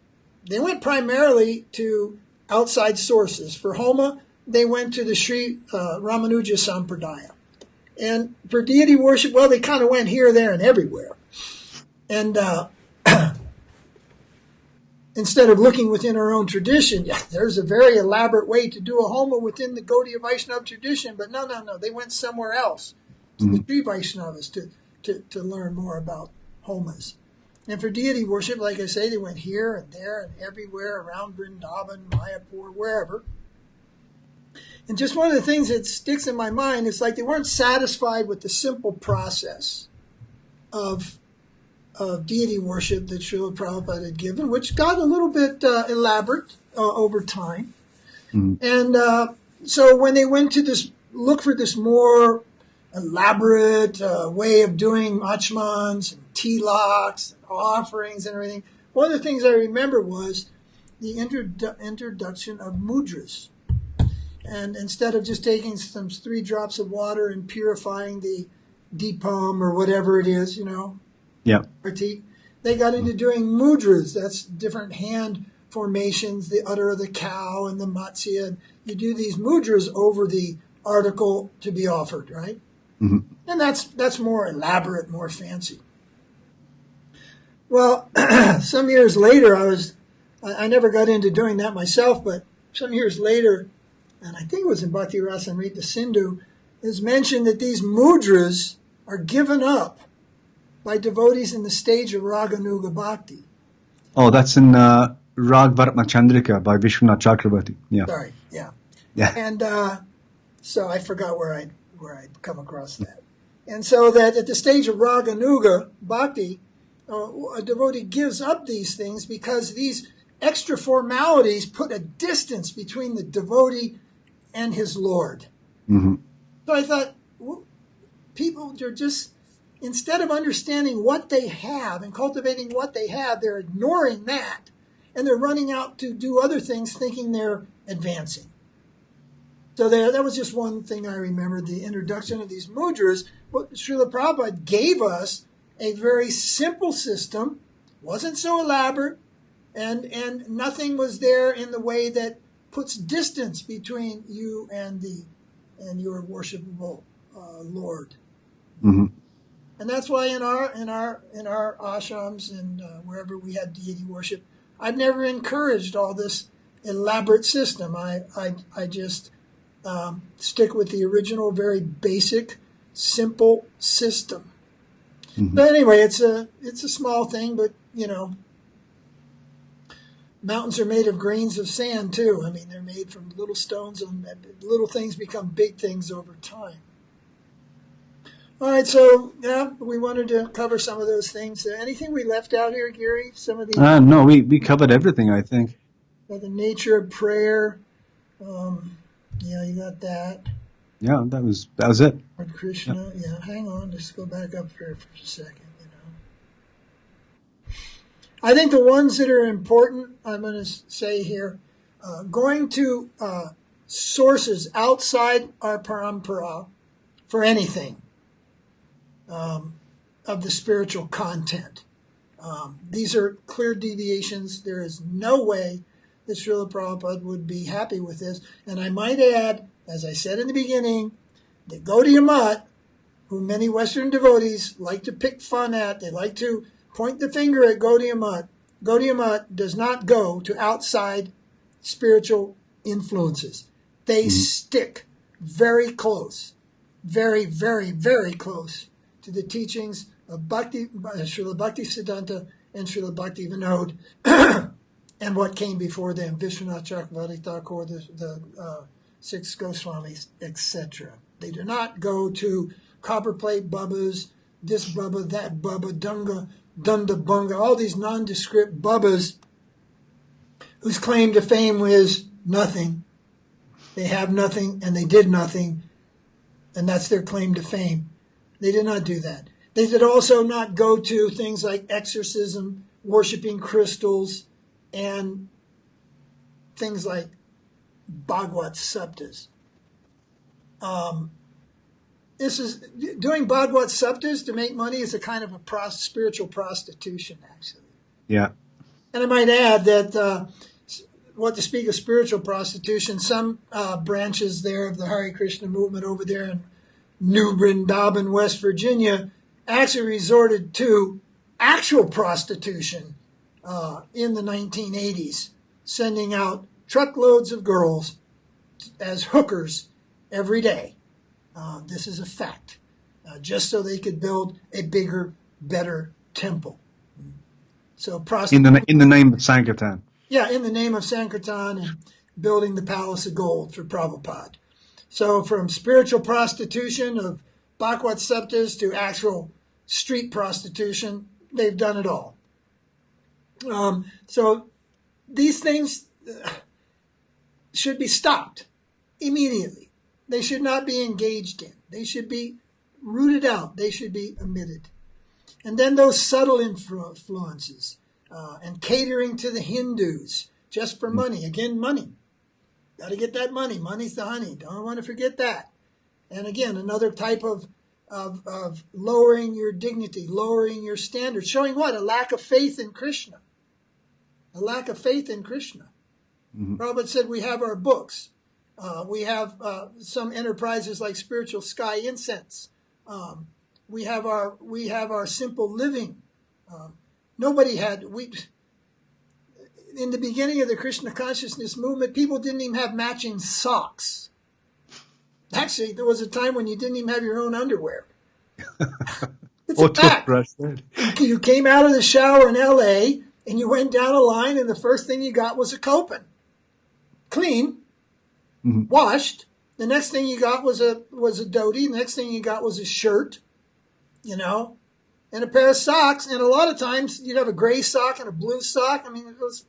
They went primarily to outside sources. For Homa, they went to the Sri Ramanuja Sampradaya. And for deity worship, well, they kind of went here, there, and everywhere. And instead of looking within our own tradition, there's a very elaborate way to do a Homa within the Gaudiya Vaiṣṇava tradition, but no, they went somewhere else, to the Sri Vaishnavas, to learn more about Homas. And for deity worship, like I say, they went here and there and everywhere around Vrindavan, Mayapur, wherever. And just one of the things that sticks in my mind is like they weren't satisfied with the simple process of deity worship that Srila Prabhupada had given, which got a little bit elaborate over time. And so when they went to look for this more elaborate way of doing achmans and tilaks and offerings and everything, one of the things I remember was the introduction of mudras. And instead of just taking some 3 drops of water and purifying the deepam or whatever it is, they got into doing mudras. That's different hand formations, the udder of the cow and the matsya. And you do these mudras over the article to be offered, right? And that's more elaborate, more fancy. Well, some years later, I never got into doing that myself, but some years later, and I think it was in Bhakti Rasamrita Sindhu, is mentioned that these mudras are given up by devotees in the stage of Raganuga Bhakti. Oh, that's in Rag Varatma Chandrika by Vishwanath Chakrabarti. Yeah. Sorry, yeah. And so I forgot where I'd come across that. And so that at the stage of Raganuga Bhakti, a devotee gives up these things because these extra formalities put a distance between the devotee and his Lord. So I thought, people are just, instead of understanding what they have and cultivating what they have, they're ignoring that. And they're running out to do other things thinking they're advancing. So that was just one thing I remember, the introduction of these mudras. What Srila Prabhupada gave us a very simple system, wasn't so elaborate, and nothing was there in the way that puts distance between you and your worshipable Lord. And that's why in our ashrams and wherever we had deity worship, I've never encouraged all this elaborate system. I just stick with the original, very basic, simple system. But anyway, it's a small thing, but mountains are made of grains of sand too. I mean, they're made from little stones, and little things become big things over time. All right, so we wanted to cover some of those things. Anything we left out here, Gary? Some of these? No, we covered everything, I think. The nature of prayer. You got that. Yeah, that was it. Hare Krishna. Yeah, hang on. Let's go back up here for a second. I think the ones that are important, I'm going to say here, going to sources outside our parampara for anything of the spiritual content. These are clear deviations. There is no way that Srila Prabhupada would be happy with this. And I might add, as I said in the beginning, the Gaudiya Math, who many Western devotees like to pick fun at, they like to point the finger at Gaudiya Math. Gaudiya Math does not go to outside spiritual influences. They stick very close, very, very, very close to the teachings of Srila Bhaktisiddhanta and Srila Bhaktivinoda and what came before them, Vishwanath Chakravarti Thakur, the six Goswamis, etc. They do not go to copperplate bubbas, this bubba, that bubba, dunda bunga, all these nondescript bubbas whose claim to fame is nothing. They have nothing and they did nothing, and that's their claim to fame. They did not do that. They did also not go to things like exorcism, worshiping crystals, and things like Bhagavad Saptas. This is doing Bhagavad Saptas to make money is a kind of a spiritual prostitution, actually. Yeah. And I might add that what to speak of spiritual prostitution, some branches there of the Hare Krishna movement over there in New Brindaban, West Virginia, actually resorted to actual prostitution in the 1980s, sending out truckloads of girls as hookers every day. This is a fact, just so they could build a bigger, better temple. So in the name of Sankirtan. Yeah, in the name of Sankirtan and building the Palace of Gold for Prabhupada. So from spiritual prostitution of Bhagavad Saptas to actual street prostitution, they've done it all. So these things should be stopped immediately. They should not be engaged in. They should be rooted out. They should be omitted. And then those subtle influences and catering to the Hindus just for money. Again, money. Got to get that money. Money's the honey. Don't want to forget that. And again, another type of lowering your dignity, lowering your standards, showing what? A lack of faith in Krishna. A lack of faith in Krishna. Mm-hmm. Prabhupada said we have our books. We have some enterprises like Spiritual Sky Incense. We have our simple living. Nobody had in the beginning of the Krishna consciousness movement, people didn't even have matching socks. Actually, there was a time when you didn't even have your own underwear. It's a fact. You came out of the shower in L.A. and you went down a line, and the first thing you got was a copan, clean, washed. The next thing you got was a dhoti. The next thing you got was a shirt, and a pair of socks. And a lot of times you'd have a gray sock and a blue sock. I mean, it was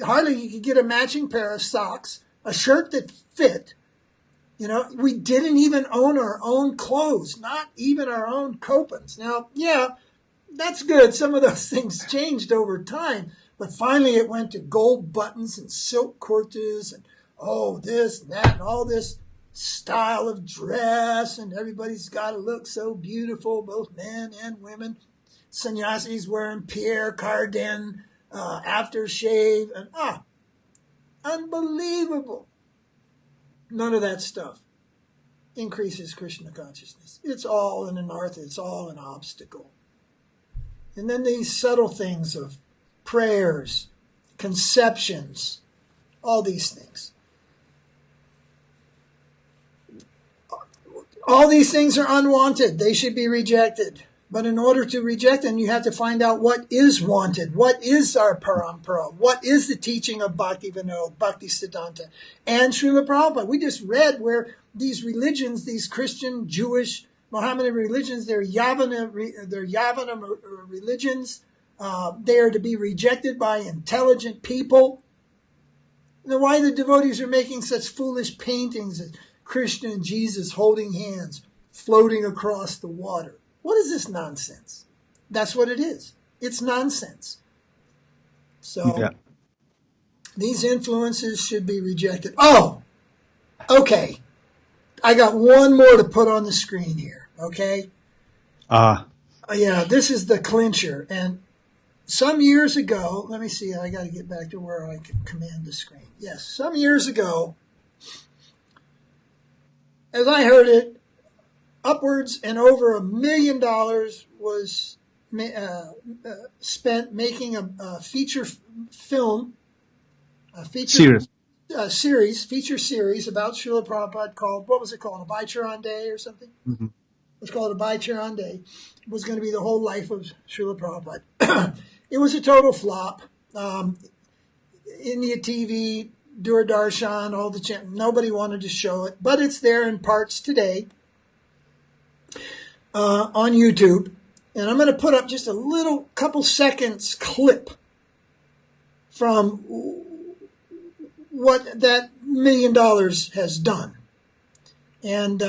hardly you could get a matching pair of socks, a shirt that fit. We didn't even own our own clothes, not even our own copans. Now, yeah, that's good. Some of those things changed over time, but finally it went to gold buttons and silk kurtas and this and that and all this style of dress, and everybody's got to look so beautiful, both men and women. Sannyasis wearing Pierre Cardin aftershave, and unbelievable. None of that stuff increases Krishna consciousness. It's all an anartha. It's all an obstacle. And then these subtle things of prayers, conceptions, all these things. All these things are unwanted. They should be rejected. But in order to reject them, you have to find out what is wanted. What is our parampara? What is the teaching of Bhaktivinoda, Bhaktisiddhanta, and Srila Prabhupada? We just read where these religions, these Christian, Jewish, Mohammedan religions, they're Yavana religions. They are to be rejected by intelligent people. Now, why the devotees are making such foolish paintings of Krishna and Jesus holding hands, floating across the water? What is this nonsense? That's what it is. It's nonsense. So These influences should be rejected. Oh, okay. I got one more to put on the screen here, okay? Yeah, this is the clincher. And some years ago, let me see, I got to get back to where I can command the screen. Yes, some years ago, as I heard it, upwards and over $1 million was spent making a feature film, a feature feature series about Srila Prabhupada called, what was it called, A Baicharan Day or something? Mm-hmm. It was called A Baicharan Day. It was going to be the whole life of Srila Prabhupada. It was a total flop. India TV, Doordarshan, all the channels, nobody wanted to show it, but it's there in parts today on YouTube. And I'm going to put up just a little couple seconds clip from what that $1 million has done. And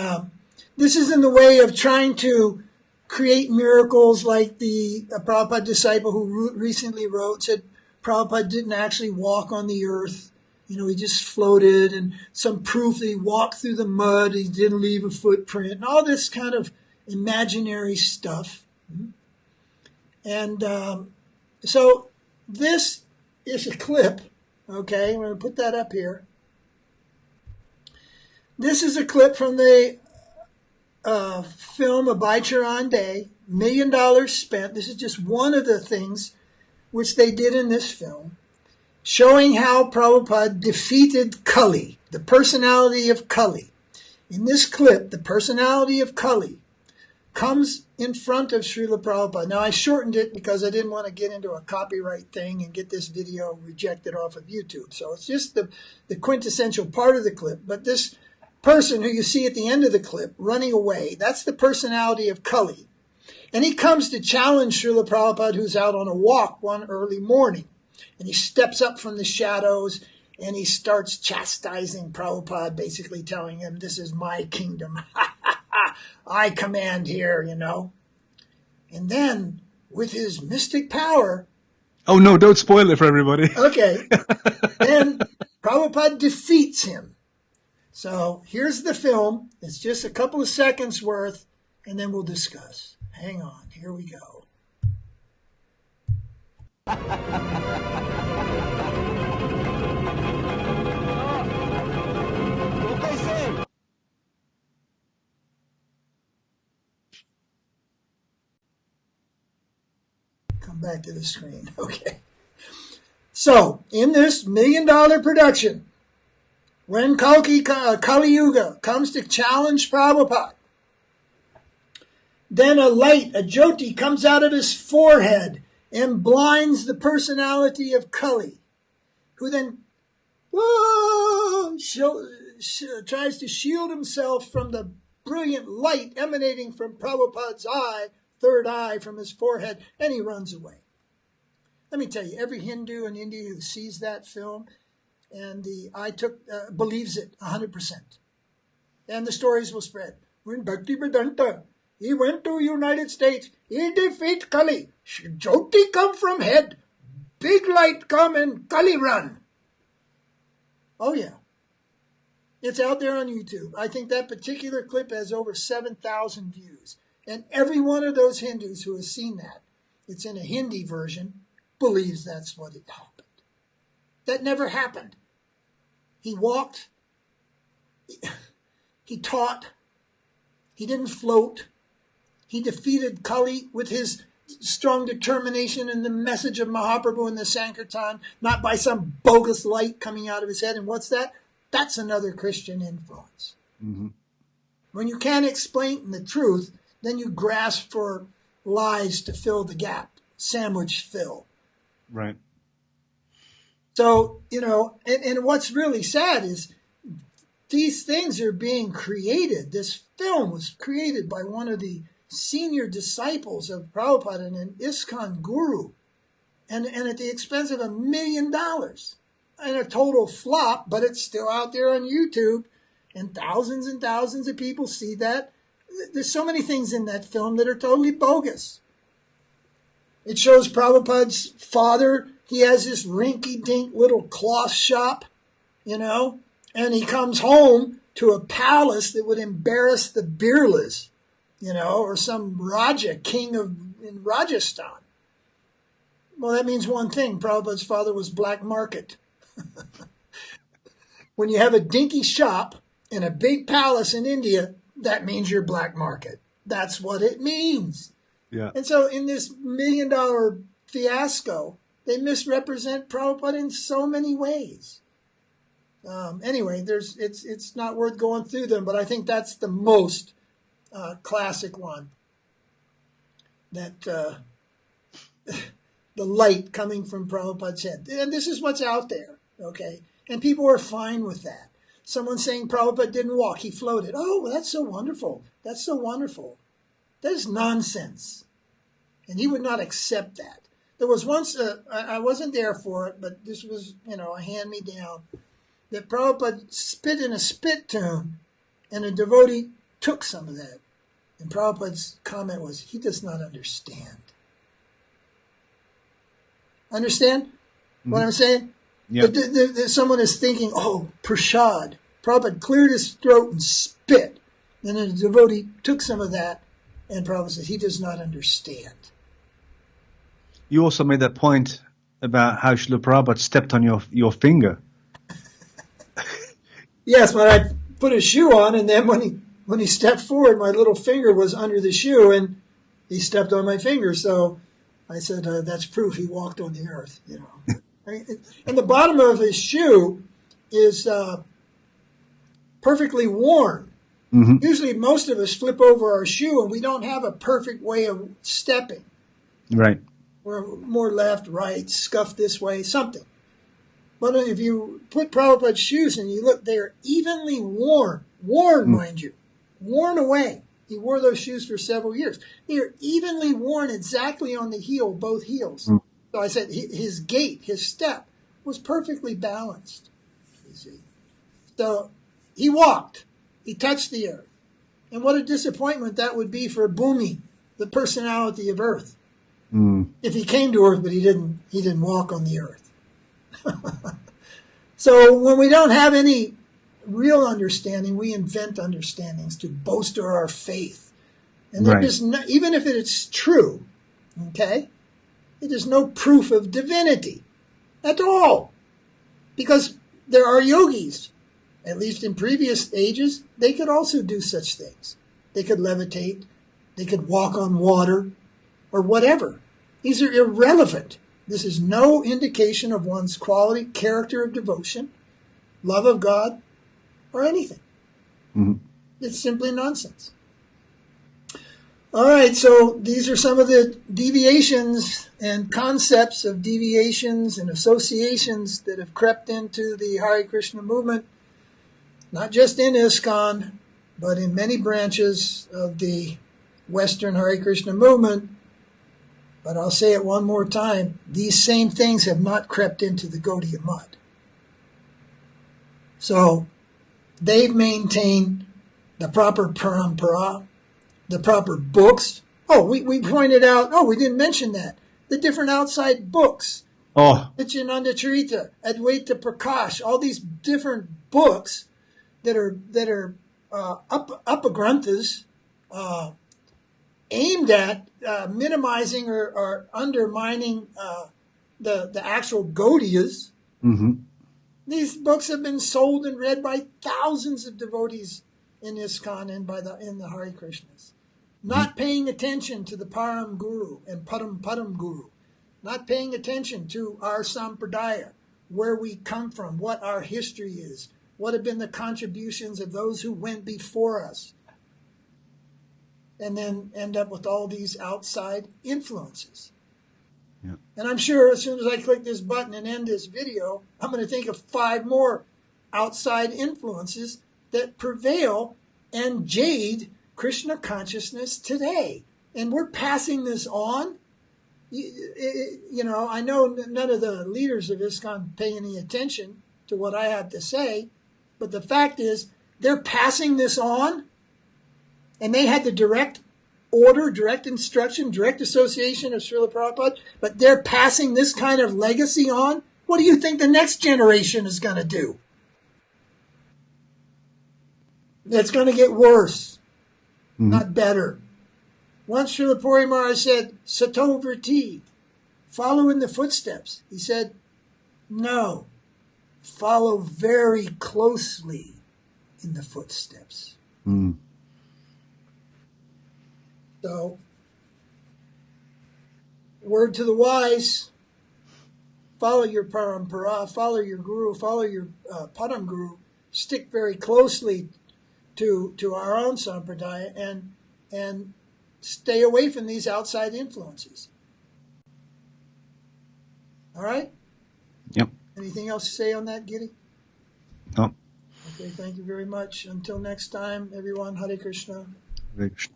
this is in the way of trying to create miracles like the Prabhupada disciple who recently wrote, said Prabhupada didn't actually walk on the earth. You know, he just floated, and some proof that he walked through the mud, he didn't leave a footprint, and all this kind of imaginary stuff. And so this is a clip, okay? I'm going to put that up here. This is a clip from the film A Baicharan Day, $1 million spent. This is just one of the things which they did in this film, showing how Prabhupada defeated Kali, the personality of Kali. In this clip, the personality of Kali comes in front of Srila Prabhupada. Now, I shortened it because I didn't want to get into a copyright thing and get this video rejected off of YouTube. So it's just the quintessential part of the clip. But this person who you see at the end of the clip running away, that's the personality of Kali. And he comes to challenge Srila Prabhupada, who's out on a walk one early morning. And he steps up from the shadows and he starts chastising Prabhupada, basically telling him, this is my kingdom. I command here, you know. And then, with his mystic power... Oh, no, don't spoil it for everybody. Okay. Then Prabhupada defeats him. So here's the film. It's just a couple of seconds worth, and then we'll discuss. Hang on. Here we go. Come back to the screen. Okay. So, in this $1 million production, when Kali Yuga comes to challenge Prabhupada, then a light, a jyoti, comes out of his forehead and blinds the personality of Kali, who then tries to shield himself from the brilliant light emanating from Prabhupada's eye, third eye from his forehead, and he runs away. Let me tell you, every Hindu in India who sees that film and believes it 100%. And the stories will spread. When Bhaktivedanta, he went to United States, he defeat Kali. Jyoti come from head, big light come and Kali run. Oh yeah. It's out there on YouTube. I think that particular clip has over 7,000 views. And every one of those Hindus who has seen that, it's in a Hindi version, believes that's what it happened. That never happened. He walked, he taught, he didn't float. He defeated Kali with his strong determination and the message of Mahaprabhu in the Sankirtan, not by some bogus light coming out of his head. And what's that? That's another Christian influence. Mm-hmm. When you can't explain the truth, then you grasp for lies to fill the gap, sandwich fill. Right. So, and what's really sad is these things are being created. This film was created by one of the senior disciples of Prabhupada and an ISKCON guru, and at the expense of $1 million. And a total flop, but it's still out there on YouTube, and thousands of people see that. There's so many things in that film that are totally bogus. It shows Prabhupada's father. He has this rinky-dink little cloth shop, and he comes home to a palace that would embarrass the Birlas, or some Raja king in Rajasthan. Well, that means one thing. Prabhupada's father was black market. When you have a dinky shop in a big palace in India, that means you're black market. That's what it means. Yeah. And so in this $1 million fiasco, they misrepresent Prabhupada in so many ways. Anyway, it's not worth going through them, but I think that's the most classic one. That the light coming from Prabhupada's head. And this is what's out there, okay? And people are fine with that. Someone saying Prabhupada didn't walk, he floated. Oh, well, that's so wonderful. That's so wonderful. That is nonsense. And he would not accept that. There was once, I wasn't there for it, but this was, a hand-me-down, that Prabhupada spit in a spit tune, and a devotee took some of that. And Prabhupada's comment was, he does not understand. Understand what I'm saying? Yeah. Someone is thinking, oh, prashad. Prabhupada cleared his throat and spit. And then the devotee took some of that, and Prabhupada said, he does not understand. You also made that point about how Srila Prabhupada stepped on your finger. Yes, when I put a shoe on, and then when he stepped forward, my little finger was under the shoe, and he stepped on my finger. So I said, that's proof he walked on the earth, I mean, and the bottom of his shoe is perfectly worn. Mm-hmm. Usually most of us flip over our shoe, and we don't have a perfect way of stepping. Right. We're more left, right, scuff this way, something. But if you put Prabhupada's shoes and you look, they're evenly worn, mind you, worn away. He wore those shoes for several years. They are evenly worn exactly on the heel, both heels. Mm. So I said his gait, his step, was perfectly balanced, you see. So he walked. He touched the earth. And what a disappointment that would be for Bhumi, the personality of earth. Mm. If he came to earth, but he didn't walk on the earth. So when we don't have any real understanding, we invent understandings to bolster our faith. And there is no, even if it's true, okay, it is no proof of divinity at all. Because there are yogis, at least in previous ages, they could also do such things. They could levitate, they could walk on water, or whatever. These are irrelevant. This is no indication of one's quality, character of devotion, love of God, or anything. Mm-hmm. It's simply nonsense. All right, so these are some of the deviations and concepts of deviations and associations that have crept into the Hare Krishna movement, not just in ISKCON, but in many branches of the Western Hare Krishna movement. But I'll say it one more time, these same things have not crept into the Gaudiya mud. So they've maintained the proper parampara, the proper books. Oh, we pointed out, we didn't mention that. The different outside books. Nityananda Charita, Advaita Prakash, all these different books that are upagranthas, aimed at minimizing or undermining the actual Gaudiyas. Mm-hmm. These books have been sold and read by thousands of devotees in ISKCON and in the Hare Krishnas. Not paying attention to the Param Guru and Padam Guru. Not paying attention to our Sampradaya, where we come from, what our history is, what have been the contributions of those who went before us. And then end up with all these outside influences. Yeah. And I'm sure as soon as I click this button and end this video, I'm going to think of 5 more outside influences that prevail and jade Krishna consciousness today. And we're passing this on. I know none of the leaders of ISKCON pay any attention to what I have to say, but the fact is they're passing this on. And they had the direct order, direct instruction, direct association of Srila Prabhupada, but they're passing this kind of legacy on. What do you think the next generation is going to do? It's going to get worse, not better. Once Srila Puri Maharaj said, Sato Vriti, follow in the footsteps. He said, no, follow very closely in the footsteps. Mm. So, word to the wise, follow your parampara, follow your guru, follow your padam guru, stick very closely to our own sampradaya, and stay away from these outside influences. All right? Yep. Anything else to say on that, Giri? No. Okay, thank you very much. Until next time, everyone, Hare Krishna. Hare Krishna.